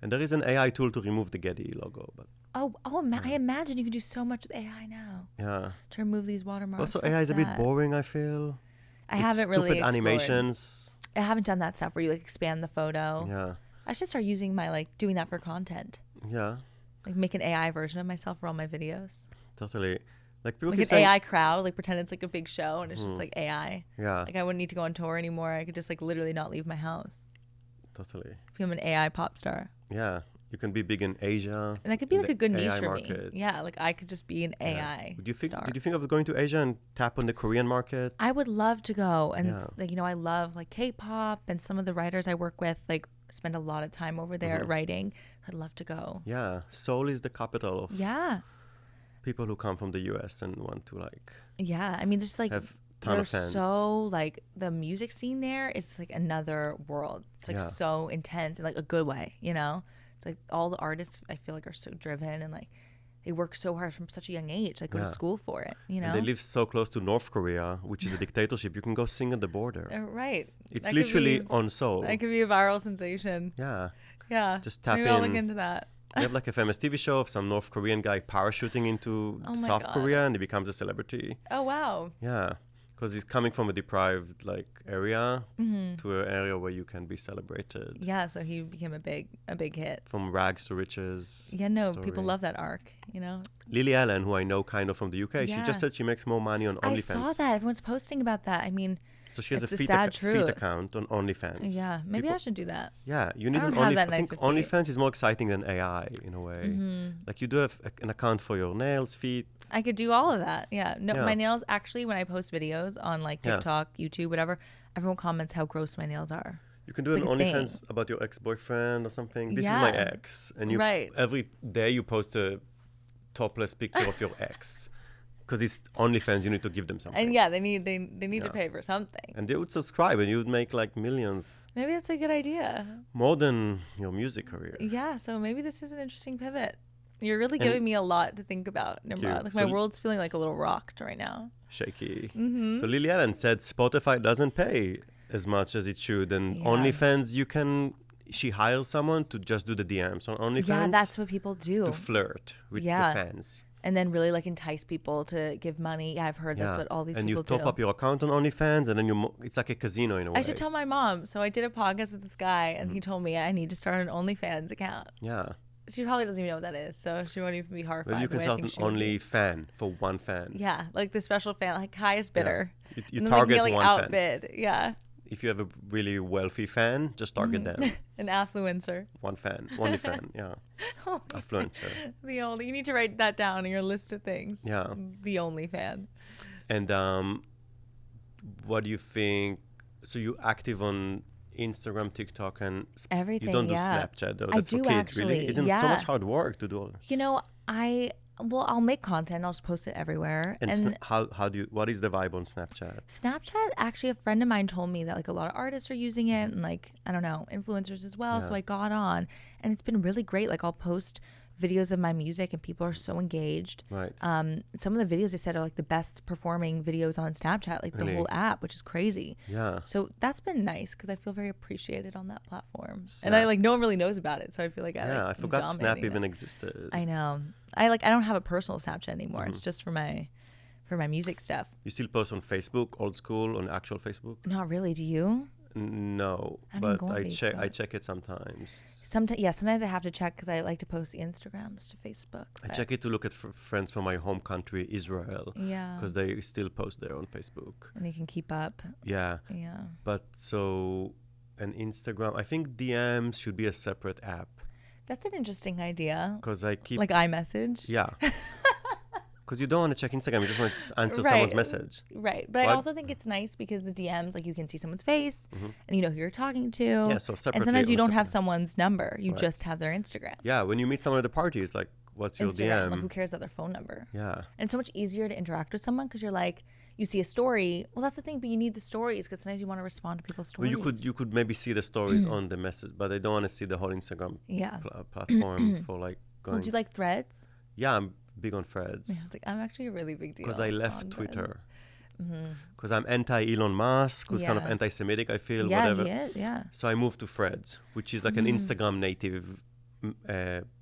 And there is an AI tool to remove the Getty logo. But I imagine you can do so much with AI now yeah. to remove these watermarks. Also, That's AI is a bit sad. boring, I feel. I haven't really stupid explored. animations. I haven't done that stuff where you like expand the photo. Yeah. I should start using doing that for content. Yeah. Like make an AI version of myself for all my videos. Totally. Like people Like keep an saying, AI crowd, like pretend it's like a big show and it's just like AI. yeah, Like I wouldn't need to go on tour anymore. I could just like literally not leave my house. totally. Become an AI pop star. Yeah. You can be big in Asia. And that could be in like the a good niche AI for market. me. Yeah, like I could just be an Yeah. AI star. Did you think of going to Asia and tap on the Korean market? I would love to go. And Yeah. it's, like, I love like K-pop and some of the writers I work with like spend a lot of time over there writing. I'd love to go. Yeah. Seoul is the capital of Yeah. people who come from the US and want to like Yeah. I mean, just like have ton they're of fans. so like the music scene there is like another world. It's like Yeah. so intense in like a good way, It's like all the artists I feel like are so driven and like they work so hard from such a young age, like go to Yeah. school for it, And they live so close to North Korea, which is a dictatorship. You can go sing at the border. Right. It's That could literally be- on Seoul. That could be a viral sensation. Yeah. Yeah. Just tap Maybe I'll look in. into that. They have like a famous TV show of some North Korean guy parachuting into Oh my South God. Korea and he becomes a celebrity. Oh wow. Yeah. Because he's coming from a deprived like area Mm-hmm. to an area where you can be celebrated. Yeah, so he became a big hit. From rags to riches. Yeah, no, story. people love that arc, Lily Allen, who I know kind of from the UK, she Yeah. just said she makes more money on I OnlyFans. saw that. Everyone's posting about that. I mean, So she has It's a the feet, sad feet truth. account on OnlyFans. yeah, maybe People- I should do that. Yeah, you need I an don't have OnlyFans. that I nice think of feet. OnlyFans is more exciting than AI in a way. Like you do have an account for your nails, feet. I could do all of that. Yeah. No, Yeah. my nails actually when I post videos on like Yeah. TikTok, YouTube, whatever, everyone comments how gross my nails are. You can do It's an like a thing. OnlyFans about your ex-boyfriend or something. This Yeah. is my ex, and you Right. every day you post a topless picture of your ex, because it's OnlyFans. You need to give them something, And yeah, they need to Yeah. pay for something. and they would subscribe, and you would make like millions, Maybe that's a good idea. more than your music career. Yeah, so maybe this is an interesting pivot. You're really And- giving me a lot to think about, Nimrod. you. Like So my world's feeling like a little rocked right now. Shaky. Mm-hmm. So Lily Allen said Spotify doesn't pay as much as it should, and Yeah. OnlyFans you can. She hires someone to just do the DMs on OnlyFans. Yeah, that's what people do. to flirt with Yeah. the fans. And then really like entice people to give money. Yeah, I've heard that's what all these and people you top do. up your account on OnlyFans, and then it's like a casino in a way. I should tell my mom. So I did a podcast with this guy, and he told me I need to start an OnlyFans account. Yeah. She probably doesn't even know what that is, so she won't even be horrified. Maybe you the can way I start think an she would be. only fan for one fan. Yeah, like the special fan, like highest bidder. You And then target they can one get, like, fan. outbid. Yeah. If you have a really wealthy fan, just target them. An affluencer. One fan. Only fan. Yeah. Affluencer. The only. You need to write that down in your list of things. Yeah. The only fan. And what do you think? So you active on Instagram, TikTok, and Everything, you don't do yeah. Snapchat though. I That's do for kids, really. actually, Isn't it so yeah. much hard work to do all? I'll make content. I'll just post it everywhere. And how do you? What is the vibe on Snapchat? Snapchat, actually, a friend of mine told me that like a lot of artists are using it and like, I don't know, influencers as well. So Yeah. I got on and it's been really great. Like I'll post videos of my music and people are so engaged. Right. Some of the videos they said are like the best performing videos on Snapchat, like the Really? whole app, which is crazy. Yeah. So that's been nice because I feel very appreciated on that platform. Snap. And I like no one really knows about it. So I feel like Yeah, I am forgot Snap dominating even it. existed. I know. I don't have a personal Snapchat anymore. Mm-hmm. It's just for my music stuff. You still post on Facebook, old school, on actual Facebook? Not really. Do you? No, I don't but go on I check. I Facebook. check it sometimes. Sometimes I have to check because I like to post the Instagrams to Facebook. I but- check it to look at friends from my home country, Israel, Yeah. because they still post there on Facebook. And you can keep up. Yeah, Yeah. but so an Instagram. I think DMs should be a separate app That's an interesting idea. because I keep Like iMessage. yeah. Because you don't want to check Instagram. You just want to answer Right. someone's message. Right. But I also think it's nice because the DMs, like you can see someone's face and you know who you're talking to. Yeah, so separately. And sometimes you or don't have separately. someone's number. You Right. just have their Instagram. Yeah, when you meet someone at the party, it's like, what's your Instagram. DM? Like, who cares about their phone number? Yeah. And it's so much easier to interact with someone because you're like, you see a story. Well, that's the thing, but you need the stories because sometimes you want to respond to people's Well, stories. you could maybe see the stories on the message, but I don't want to see the whole Instagram Yeah. platform for like going. Well, do you like Threads? Yeah, I'm big on Threads. Yeah, like, I'm actually a really big deal. Because I left on Twitter. Threads. Because I'm anti-Elon Musk, who's kind of Yeah. anti-Semitic, I feel, Yeah, whatever. he is, yeah. So I moved to Threads, which is like an Instagram native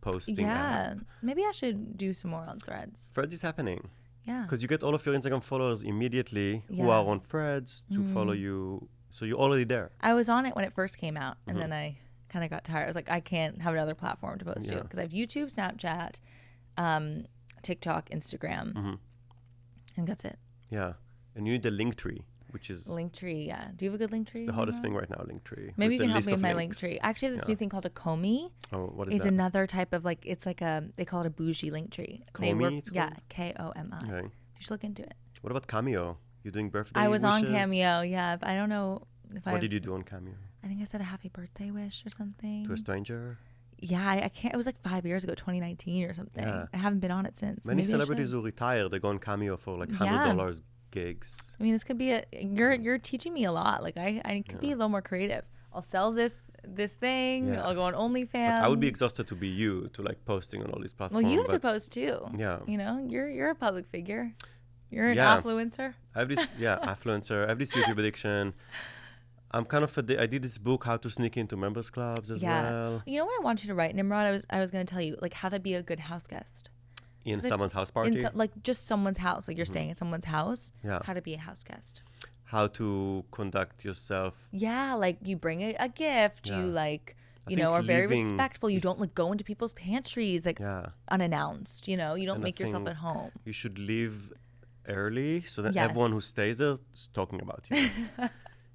posting Yeah. app. Maybe I should do some more on Threads. Threads is happening. Yeah. Because you get all of your Instagram followers immediately who Yeah. are on Threads to follow you. So you're already there. I was on it when it first came out, and then I kind of got tired. I was like, I can't have another platform to post to Yeah. because I have YouTube, Snapchat, TikTok, Instagram, and that's it. Yeah. And you need the Linktree, which is Linktree, yeah. Do you have a good Linktree? it's the hottest thing right now, Linktree. Maybe It's you a can help list me with of my links. Linktree. Actually, this Yeah. new thing called a Komi. Oh, what is It's that? another type of like, it's like a, they call it a bougie Linktree. They Komi, work, it's yeah, called? Komi. Okay. You should look into it. What about Cameo? You're doing birthday I was on wishes? Cameo, yeah. But I don't know if What did you do on Cameo? I think I said a happy birthday wish or something. To a stranger? Yeah, I can't. It was like 5 years ago, 2019 or something. Yeah. I haven't been on it since. Many Maybe I celebrities should. who retire, they go on Cameo for like Yeah. $100 gigs. I mean, this could be a. You're teaching me a lot. Like I could be a little more creative. I'll sell this thing. Yeah. I'll go on But OnlyFans. I would be exhausted to be you, to like posting on all these platforms. Well, you have to but post too. Yeah. You know, you're a public figure. You're an Yeah. affluencer. I have this, affluencer. I have this YouTube addiction. I'm kind of I did this book, How to Sneak Into Members Clubs as well. You know what I want you to write, Nimrod? I was going to tell you like how to be a good house guest. In Like, someone's house party. Like just someone's house. Like you're staying at someone's house. Yeah. How to be a house guest. How to conduct yourself. Yeah, like you bring a gift. Yeah. You like, I you think know, are very leaving- respectful. You don't like go into people's pantries like Yeah. unannounced. You know, you don't And I make yourself think at home. You should leave early so that Yes. everyone who stays there is talking about you.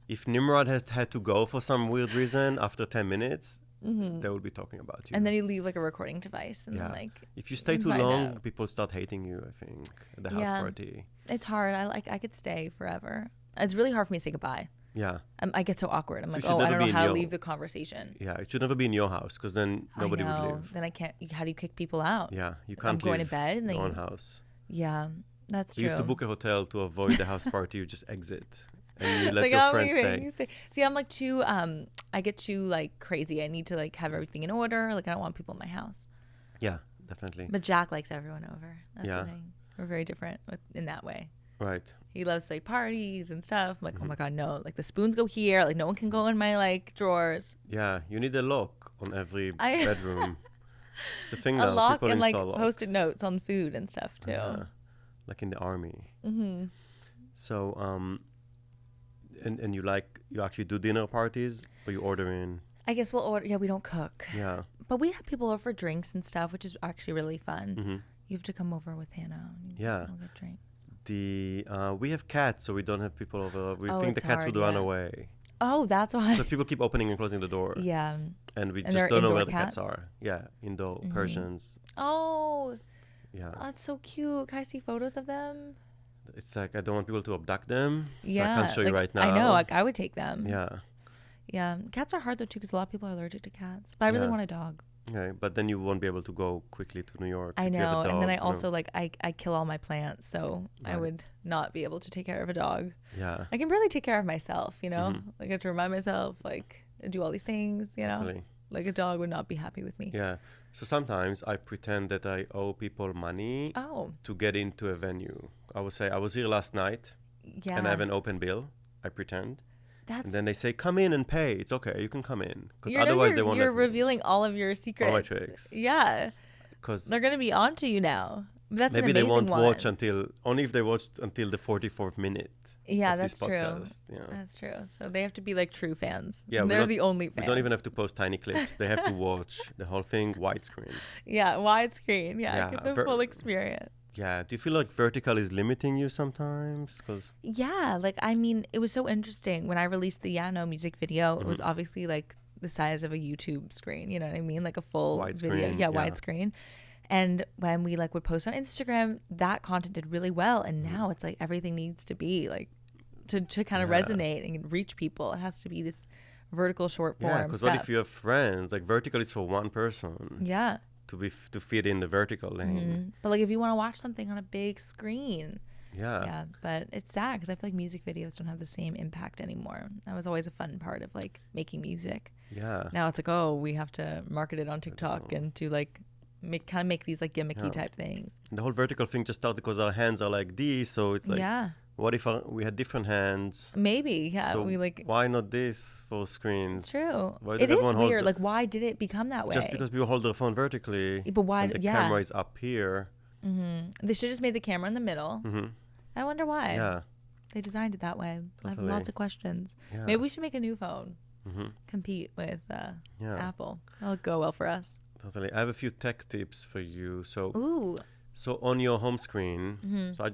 If Nimrod had to go for some weird reason after 10 minutes, they will be talking about you. And then you leave like a recording device, and yeah. then like If you stay too find long, out. people start hating you, I think, at the house Yeah. party. it's hard. I could stay forever. It's really hard for me to say goodbye. Yeah. I get so awkward. I'm So like, you should oh, I never don't be know in how to your- leave the conversation. Yeah. It should never be in your house because then nobody I know. would live. Then I can't. How do you kick people out? Yeah. You I'm can't going to leave bed and your then own house. Yeah, that's So true. you have to book a hotel to avoid the house party. You just exit and you let Like, your how friends many stay. See, I'm like too. I get too like crazy. I need to like have everything in order. Like I don't want people in my house. Yeah, definitely. But Jack likes everyone over. That's Yeah. the thing. We're very different in that way. Right. He loves like parties and stuff. I'm like, Mm-hmm. oh my god, no! Like the spoons go here. Like no one can go in my like drawers. Yeah. You need a lock on every bedroom. It's a thing A now. lock People and like install locks. post-it notes on food and stuff too. Like in the army. Mm-hmm. So, and you actually do dinner parties or you order in? I guess we'll order. Yeah, we don't cook, Yeah. but we have people over for drinks and stuff, which is actually really fun. Mm-hmm. You have to come over with Hannah. Yeah. We'll get drinks. We have cats, so we don't have people over. We Oh, think the it's cats hard, would run yeah. away Oh, that's why. because people keep opening and closing the door. Yeah. And we And just they're don't know indoor where the cats? cats are. Yeah, indoor Persians. Oh, Yeah. that's so cute. Can I see photos of them? It's like I don't want people to abduct them. So Yeah. I can't show you like, right now. I know. Like I would take them. Yeah. Yeah. Cats are hard though too because a lot of people are allergic to cats. But I really Yeah. want a dog. Okay, but then you won't be able to go quickly to New York. I if you have know. a dog, And then I you know. also like I kill all my plants, so I Right. would not be able to take care of a dog. Yeah. I can really take care of myself, you know? Mm-hmm. Like I have to remind myself, like do all these things, you know? Totally. Like a dog would not be happy with me. Yeah. So sometimes I pretend that I owe people money Oh. to get into a venue. I would say I was here last night Yeah. and I have an open bill. I pretend. That's And then they say, come in and pay. It's okay. You can come in. Because you know, otherwise they won't you're let me. revealing all of your secrets. tricks. Yeah. Because They're gonna be onto you now. That's maybe an they amazing won't one. watch only if they watched until the 44th minute. Yeah, of that's this true. podcast. Yeah. That's true. So they have to be like true fans. Yeah, And we they're don't- the only We fans. don't even have to post tiny clips. They have to watch the whole thing widescreen. Yeah, widescreen. Yeah, Yeah, get the full experience. Yeah. Do you feel like vertical is limiting you sometimes? Because Yeah, like I mean, it was so interesting when I released the No music video. It was Mm-hmm. obviously like the size of a YouTube screen. You know what I mean? Like a full Widescreen, video. Yeah, yeah. widescreen. And when we like would post on Instagram, that content did really well. And now it's like everything needs to be like to kind of resonate and reach people. It has to be this vertical short form. Yeah, because what if you have friends? Like vertical is for one person. Yeah. To fit in the vertical lane. But like if you want to watch something on a big screen. Yeah. Yeah, but it's sad because I feel like music videos don't have the same impact anymore. That was always a fun part of like making music. Yeah. Now it's like, oh, we have to market it on TikTok and to like make these like gimmicky type things. The whole vertical thing just started because our hands are like this, so it's like, what if we had different hands? Maybe, yeah. So we like. why not this for screens? It's true. Why It is weird. Like, why did it become that way? Just because people hold their phone vertically. But why? And the camera is up here. They should just made the camera in the middle. I wonder why. Yeah. They designed it that way. Totally. I have lots of questions. Yeah. Maybe we should make a new phone. Compete with Apple. That'll go well for us. Totally. I have a few tech tips for you. Ooh. So on your home screen, so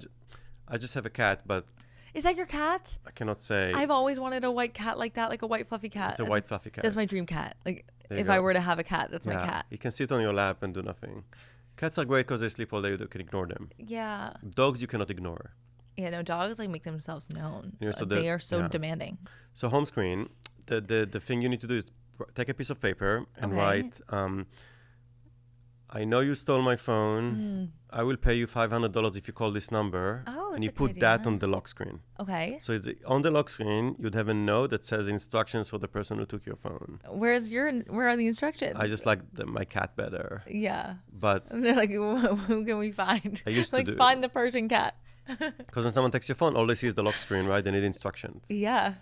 I just have a cat, but is that your cat? I cannot say. I've always wanted a white cat like that, like a white fluffy cat. It's a white fluffy cat. That's my dream cat. Like if I were to have a cat, that's my cat. You can sit on your lap and do nothing. Cats are great because they sleep all day. You can ignore them. Yeah. Dogs you cannot ignore. Yeah, no, dogs like make themselves known. So they are so demanding. So home screen, the thing you need to do is take a piece of paper and write, I know you stole my phone. I will pay you $500 if you call this number. Oh, and you put that on the lock screen. Okay. So it's on the lock screen, you'd have a note that says instructions for the person who took your phone. Where are the instructions? I just like my cat better. Yeah. But and they're like, who can we find? I used to find the Persian cat. Because when someone takes your phone, all they see is the lock screen, right? They need instructions. Yeah.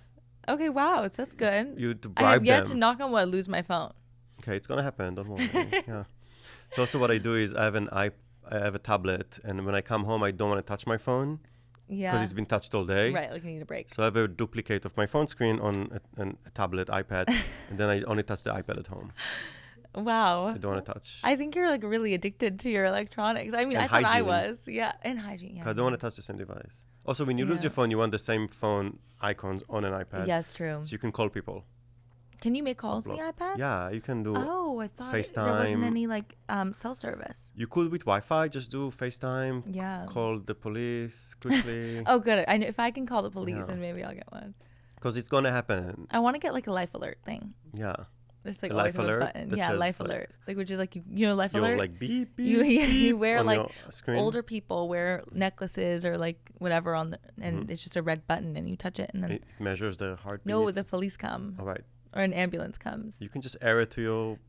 Okay, wow. So that's good. You to bribe I have yet them. to knock on wood lose my phone. Okay, it's gonna happen. Don't worry. Yeah. So also what I do is I have a tablet, and when I come home, I don't want to touch my phone. Yeah. Because it's been touched all day. Right, like you need a break. So I have a duplicate of my phone screen on a tablet, iPad, and then I only touch the iPad at home. Wow. I don't want to touch. I think you're like really addicted to your electronics. I mean, and I thought hygiene. I was. Yeah, and hygiene. Yeah. Because I don't want to touch the same device. Also, when you lose your phone, you want the same phone icons on an iPad. Yeah, it's true. So you can call people. Can you make calls on the iPad? Yeah, you can do I thought FaceTime. There wasn't any like cell service. You could with Wi-Fi just do FaceTime. Yeah. Call the police quickly. Oh, good. I know if I can call the police, then maybe I'll get one. Because it's gonna happen. I want to get like a life alert thing. Yeah. There's like life alert. Button. Yeah, life alert. Like which is like you know life alert. Like beep beep. You wear like screen. Older people wear necklaces or like whatever on the and it's just a red button and you touch it and then it measures their heartbeat. No, the police come. All right. Or an ambulance comes. You can just air it to your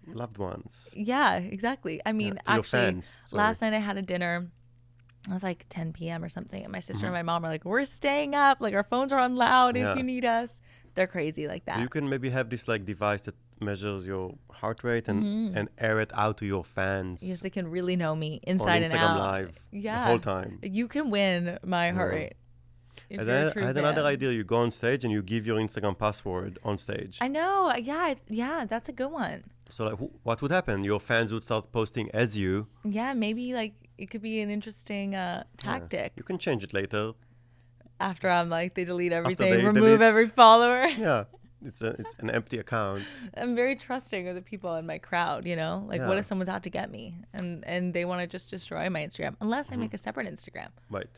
loved ones. Yeah, exactly. I mean, actually, last night I had a dinner. It was like 10 p.m. or something. And my sister and my mom are like, we're staying up. Like, our phones are on loud if you need us. They're crazy like that. You can maybe have this like device that measures your heart rate and air it out to your fans. Yes, they can really know me inside and out. On Instagram Live. Yeah. The whole time. You can win my heart rate. I had another idea. You go on stage and you give your Instagram password on stage. I know. Yeah, that's a good one. So like, what would happen? Your fans would start posting as you. Yeah, maybe like it could be an interesting tactic. Yeah. You can change it later. After I'm like, they delete everything, remove every follower. Yeah, it's an empty account. I'm very trusting of the people in my crowd, you know? Like, what if someone's out to get me and they want to just destroy my Instagram? Unless I make a separate Instagram. Right.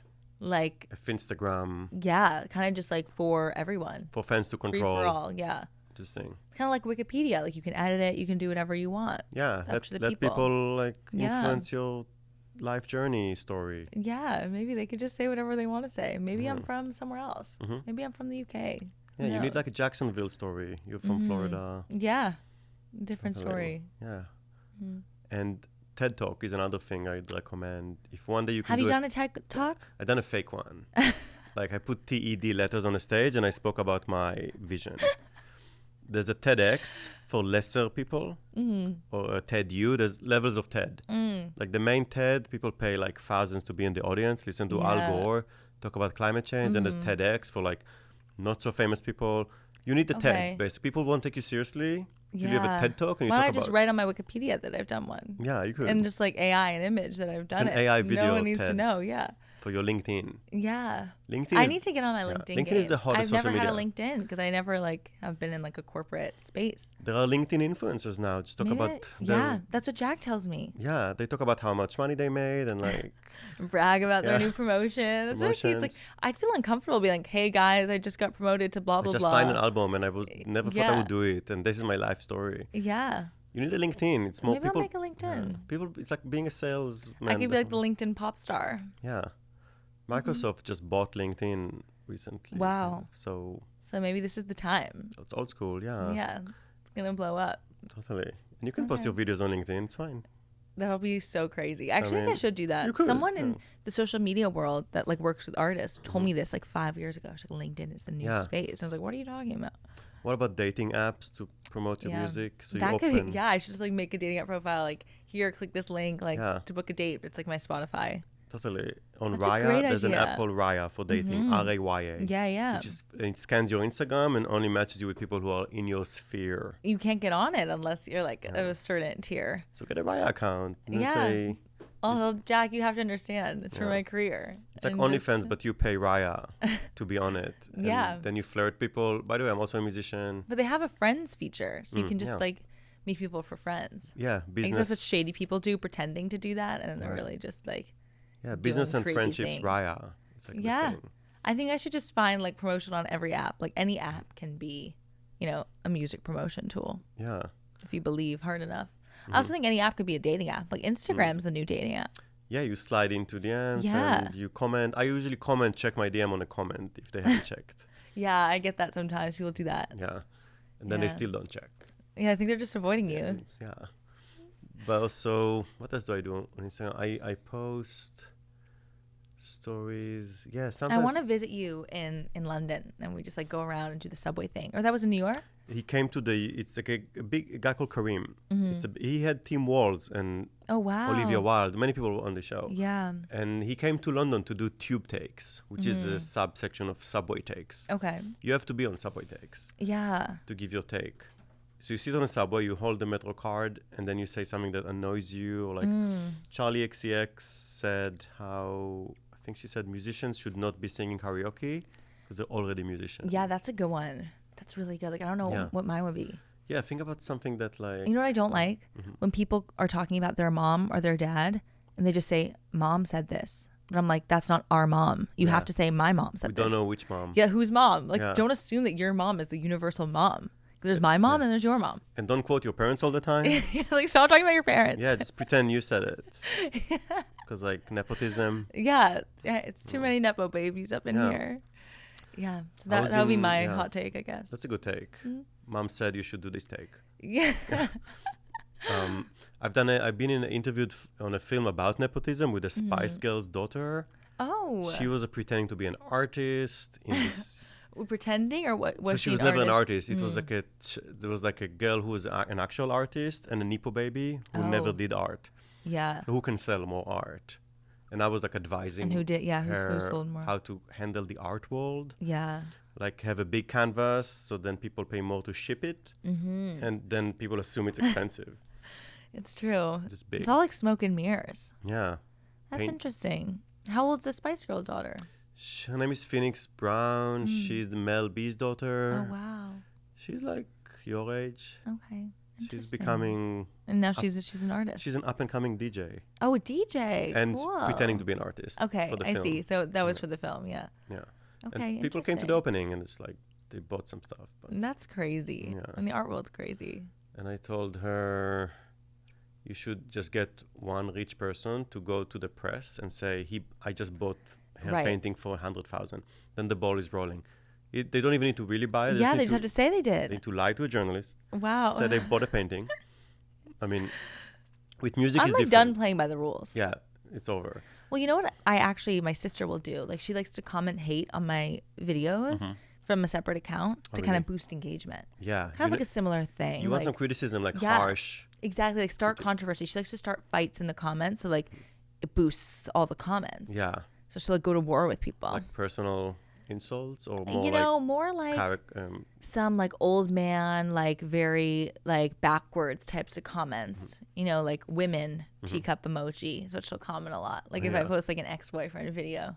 Like Instagram. Yeah, kind of just like for everyone. For fans to control. Free for all, yeah. Interesting. It's kind of like Wikipedia. Like you can edit it, you can do whatever you want. Yeah, let people like influence your life journey story. Yeah, maybe they could just say whatever they want to say. Maybe I'm from somewhere else. Maybe I'm from the UK. Yeah, you need like a Jacksonville story. You're from Florida. Yeah, different story. Yeah. And TED Talk is another thing I'd recommend. If one day you can Have you done a TED Talk? I've done a fake one. Like I put TED letters on a stage and I spoke about my vision. There's a TEDx for lesser people or a TEDU. There's levels of TED. Like the main TED, people pay like thousands to be in the audience, listen to Al Gore, talk about climate change. And there's TEDx for like not so famous people. You need the TED. Basically, people won't take you seriously. You have a TED Talk and you Why talk don't I just write on my Wikipedia that I've done one? Yeah, you could. And just like AI and image that I've done it. AI video No one needs TED. to know, yeah. for your LinkedIn. Yeah. LinkedIn. I need to get on my LinkedIn. LinkedIn is the hottest social media. I've never had a LinkedIn because I never have been in a corporate space. There are LinkedIn influencers now. Just talk about. That's what Jack tells me. Yeah, they talk about how much money they made and brag about their new promotion. That's what I see. It's I'd feel uncomfortable being like, "Hey guys, I just got promoted to blah blah blah." I just signed an album and I was never thought I would do it, and this is my life story. Yeah. You need a LinkedIn. It's more Maybe people. I'll make a LinkedIn. People, it's like being a salesman. I could be like the LinkedIn pop star. Yeah. Microsoft just bought LinkedIn recently. Wow. So maybe this is the time. It's old school, yeah. Yeah. It's going to blow up. Totally. And you can post your videos on LinkedIn. It's fine. That'll be so crazy. I think I should do that. Someone in the social media world that works with artists told me this 5 years ago. She's like, LinkedIn is the new space. And I was like, what are you talking about? What about dating apps to promote your music? So that could, I should just make a dating app profile. Here, click this link to book a date. It's my Spotify. Totally. On RAYA, there's an app called RAYA for dating. RAYA. Yeah. It scans your Instagram and only matches you with people who are in your sphere. You can't get on it unless you're of a certain tier. So get a RAYA account. And say, Jack, you have to understand. It's for my career. It's like OnlyFans, but you pay RAYA to be on it. And then you flirt people. By the way, I'm also a musician. But they have a friends feature. So you can just meet people for friends. Yeah, business. That's what shady people do, pretending to do that. And they're really just business and friendships, RAYA. It's the thing. I think I should just find promotion on every app. Any app can be, a music promotion tool. Yeah. If you believe hard enough. I also think any app could be a dating app. Instagram's the new dating app. Yeah, you slide into DMs and you comment. I usually check my DM on a comment if they haven't checked. Yeah, I get that sometimes. People do that. Yeah. And then they still don't check. Yeah, I think they're just avoiding you. Yeah. But also, what else do I do on Instagram? I post stories. Yeah, sometimes. I want to visit you in London, and we just go around and do the subway thing. Or that was in New York? He came to it's a big guy called Karim. He had Tim Walz and Olivia Wilde. Many people were on the show. Yeah. And he came to London to do tube takes, which is a subsection of subway takes. Okay. You have to be on subway takes. Yeah. To give your take. So you sit on a subway, you hold the Metro card, and then you say something that annoys you. Or Charlie XCX said how, I think she said musicians should not be singing karaoke because they're already musicians. Yeah, that's a good one. That's really good. I don't know what mine would be. Yeah, think about something that You know what I don't like? When people are talking about their mom or their dad, and they just say, Mom said this. But I'm like, that's not our mom. You have to say, my mom said this. We don't know which mom. Yeah, whose mom? Don't assume that your mom is the universal mom. Because there's my mom and there's your mom. And don't quote your parents all the time. Stop talking about your parents. Yeah, just pretend you said it. Because nepotism. Yeah, it's too many Nepo babies up in here. Yeah, so that would be my hot take, I guess. That's a good take. Mom said you should do this take. Yeah. I've been interviewed on a film about nepotism with a Spice Girls daughter. Oh. She was pretending to be an artist in this. Pretending, or what was she was never an artist. It was there was a girl who was an actual artist and a Nepo baby who never did art. Yeah. Who can sell more art? And I was advising and who did who sold more, how to handle the art world. Yeah. Have a big canvas, so then people pay more to ship it, and then people assume it's expensive. It's true. It's big. It's all smoke and mirrors. Yeah. That's interesting. How old's the Spice Girl daughter? Her name is Phoenix Brown. She's the Mel B's daughter. Oh, wow. She's your age. Okay. She's becoming... And now she's an artist. She's an up-and-coming DJ. Oh, a DJ. And cool. pretending to be an artist. Okay, for the I film. see. So that was for the film, yeah. Yeah. Okay, and people came to the opening and it's they bought some stuff. But that's crazy. Yeah. And the art world's crazy. And I told her, you should just get one rich person to go to the press and say, I just bought her painting for 100,000. Then the ball is rolling. They don't even need to really buy it. They just have to say they did. They need to lie to a journalist. Wow. Say they bought a painting. I mean, with music, I'm it's different. done playing by the rules. Yeah, it's over. Well, you know what? My sister will do. She likes to comment hate on my videos from a separate account to kind of boost engagement. Yeah. Kind of a similar thing. You want some criticism, harsh. Exactly. Start controversy. She likes to start fights in the comments. So it boosts all the comments. Yeah. So she'll go to war with people. Personal insults or more you know, more like some like old man, like very like backwards types of comments. You know, like women teacup emoji is what she'll comment a lot. Like if I post like an ex-boyfriend video,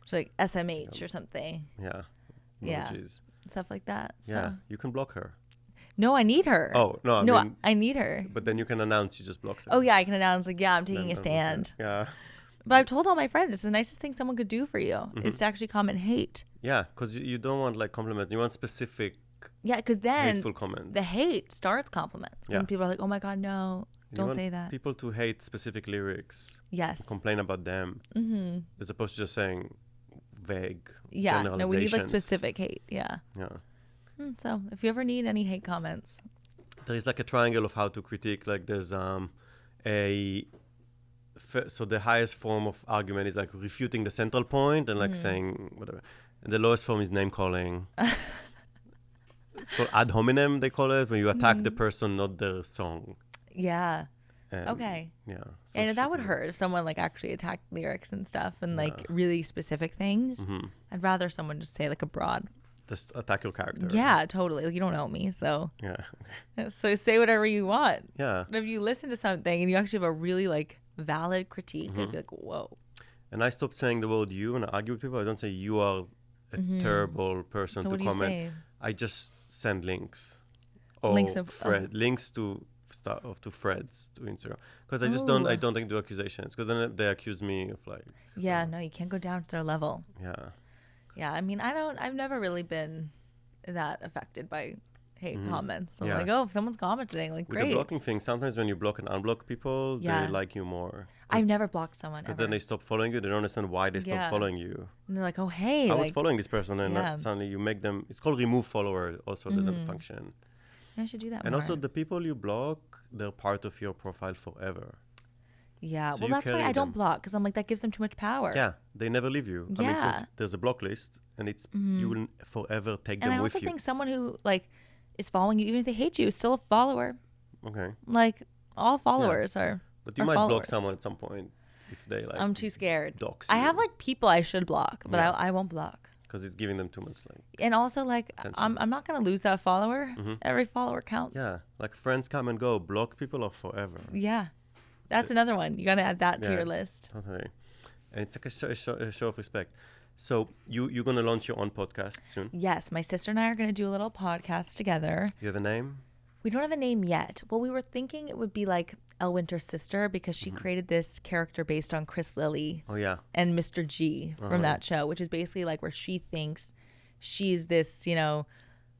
it's like SMH or something. Yeah. Yeah. Emojis. Stuff like that. So. Yeah, you can block her. No, I need her. Oh, no, I need her. But then you can announce you just blocked her. Oh, yeah, I can announce, like, yeah, I'm taking a stand. Yeah. But I've told all my friends, it's the nicest thing someone could do for you is to actually comment hate. Yeah, because you don't want, like, compliments. You want specific because then hateful comments. The hate starts compliments. Yeah. And people are like, oh, my God, no, don't say that. People to hate specific lyrics. Yes. Complain about them. As opposed to just saying vague generalizations. No, we need, like, specific hate. Yeah. Yeah. So if you ever need any hate comments. There is like a triangle of how to critique. Like there's so the highest form of argument is like refuting the central point and like saying whatever. And the lowest form is name calling. It's called ad hominem, they call it, when you attack the person, not their song. Yeah. And, okay. Yeah. So and that would hurt if someone like actually attacked lyrics and stuff and like really specific things. I'd rather someone just say like a broad. Just attack your character. Yeah, totally. Like, you don't know me, so. Yeah. Okay. So say whatever you want. Yeah. But if you listen to something and you actually have a really like valid critique, I'd be like, whoa. And I stopped saying the word you when I argue with people. I don't say you are a terrible person to comment. Say? I just send links. Or links to stuff, to threads, to Instagram. Because I just don't do accusations. Because then they accuse me of like. Yeah, no, you can't go down to their level. Yeah. Yeah, I mean, I've never really been that affected by hate comments. I'm like, oh, if someone's commenting, like, great. With the blocking thing, sometimes when you block and unblock people, they like you more. I've never blocked someone because then they stop following you. They don't understand why they stop following you. And they're like, oh, hey. I was following this person and suddenly you make them, it's called remove follower, also doesn't function. I should do that and more. Also the people you block, they're part of your profile forever. Yeah, so well, that's why I don't block, because I'm like, that gives them too much power. Yeah, they never leave you. Yeah. I mean, 'cause there's a block list, and it's you will forever take them with you. And I also think someone who, like, is following you, even if they hate you, is still a follower. Okay. Like, all followers are But you might block someone at some point if they, like... I'm too scared. Dox I have, like, people I should block, but I won't block. Because it's giving them too much, like... And also, like, I'm not going to lose that follower. Every follower counts. Yeah, like, friends come and go. Block people are forever. Yeah. That's another one. You got to add that to your list. Totally. And it's like a show of respect. So you're going to launch your own podcast soon? Yes. My sister and I are going to do a little podcast together. You have a name? We don't have a name yet. Well, we were thinking it would be like Elle Winter's sister because she created this character based on Chris Lilly. Oh, yeah. And Mr. G from that show, which is basically like where she thinks she's this, you know,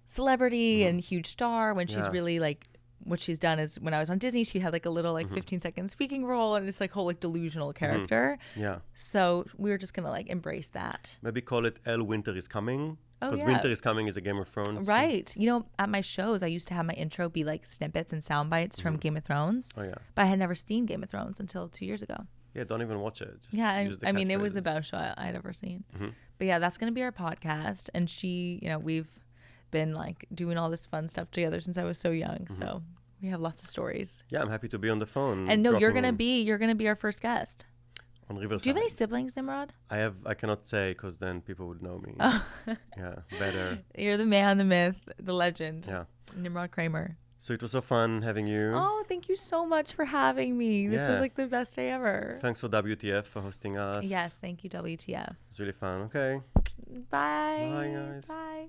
celebrity and huge star when she's really like... What she's done is when I was on Disney, she had like a little like 15-second speaking role and it's like whole like delusional character. Yeah. So we were just going to like embrace that. Maybe call it Elle Winter is Coming. Because Winter is Coming is a Game of Thrones. Right. You know, at my shows, I used to have my intro be like snippets and sound bites from Game of Thrones. Oh, yeah. But I had never seen Game of Thrones until 2 years ago. Yeah, don't even watch it. Just I mean, it was the best show I had ever seen. But yeah, that's going to be our podcast. And she, you know, we've been like doing all this fun stuff together since I was so young. So... we have lots of stories. Yeah, I'm happy to be on the phone. And no, you're gonna be our first guest. On Riverside. Do you have any siblings, Nimrod? I cannot say because then people would know me. Yeah, better. You're the man, the myth, the legend. Yeah. Nimrod Kramer. So it was so fun having you. Oh, thank you so much for having me. This was like the best day ever. Thanks for WTF for hosting us. Yes, thank you, WTF. It's really fun. Okay. Bye. Bye, guys. Bye.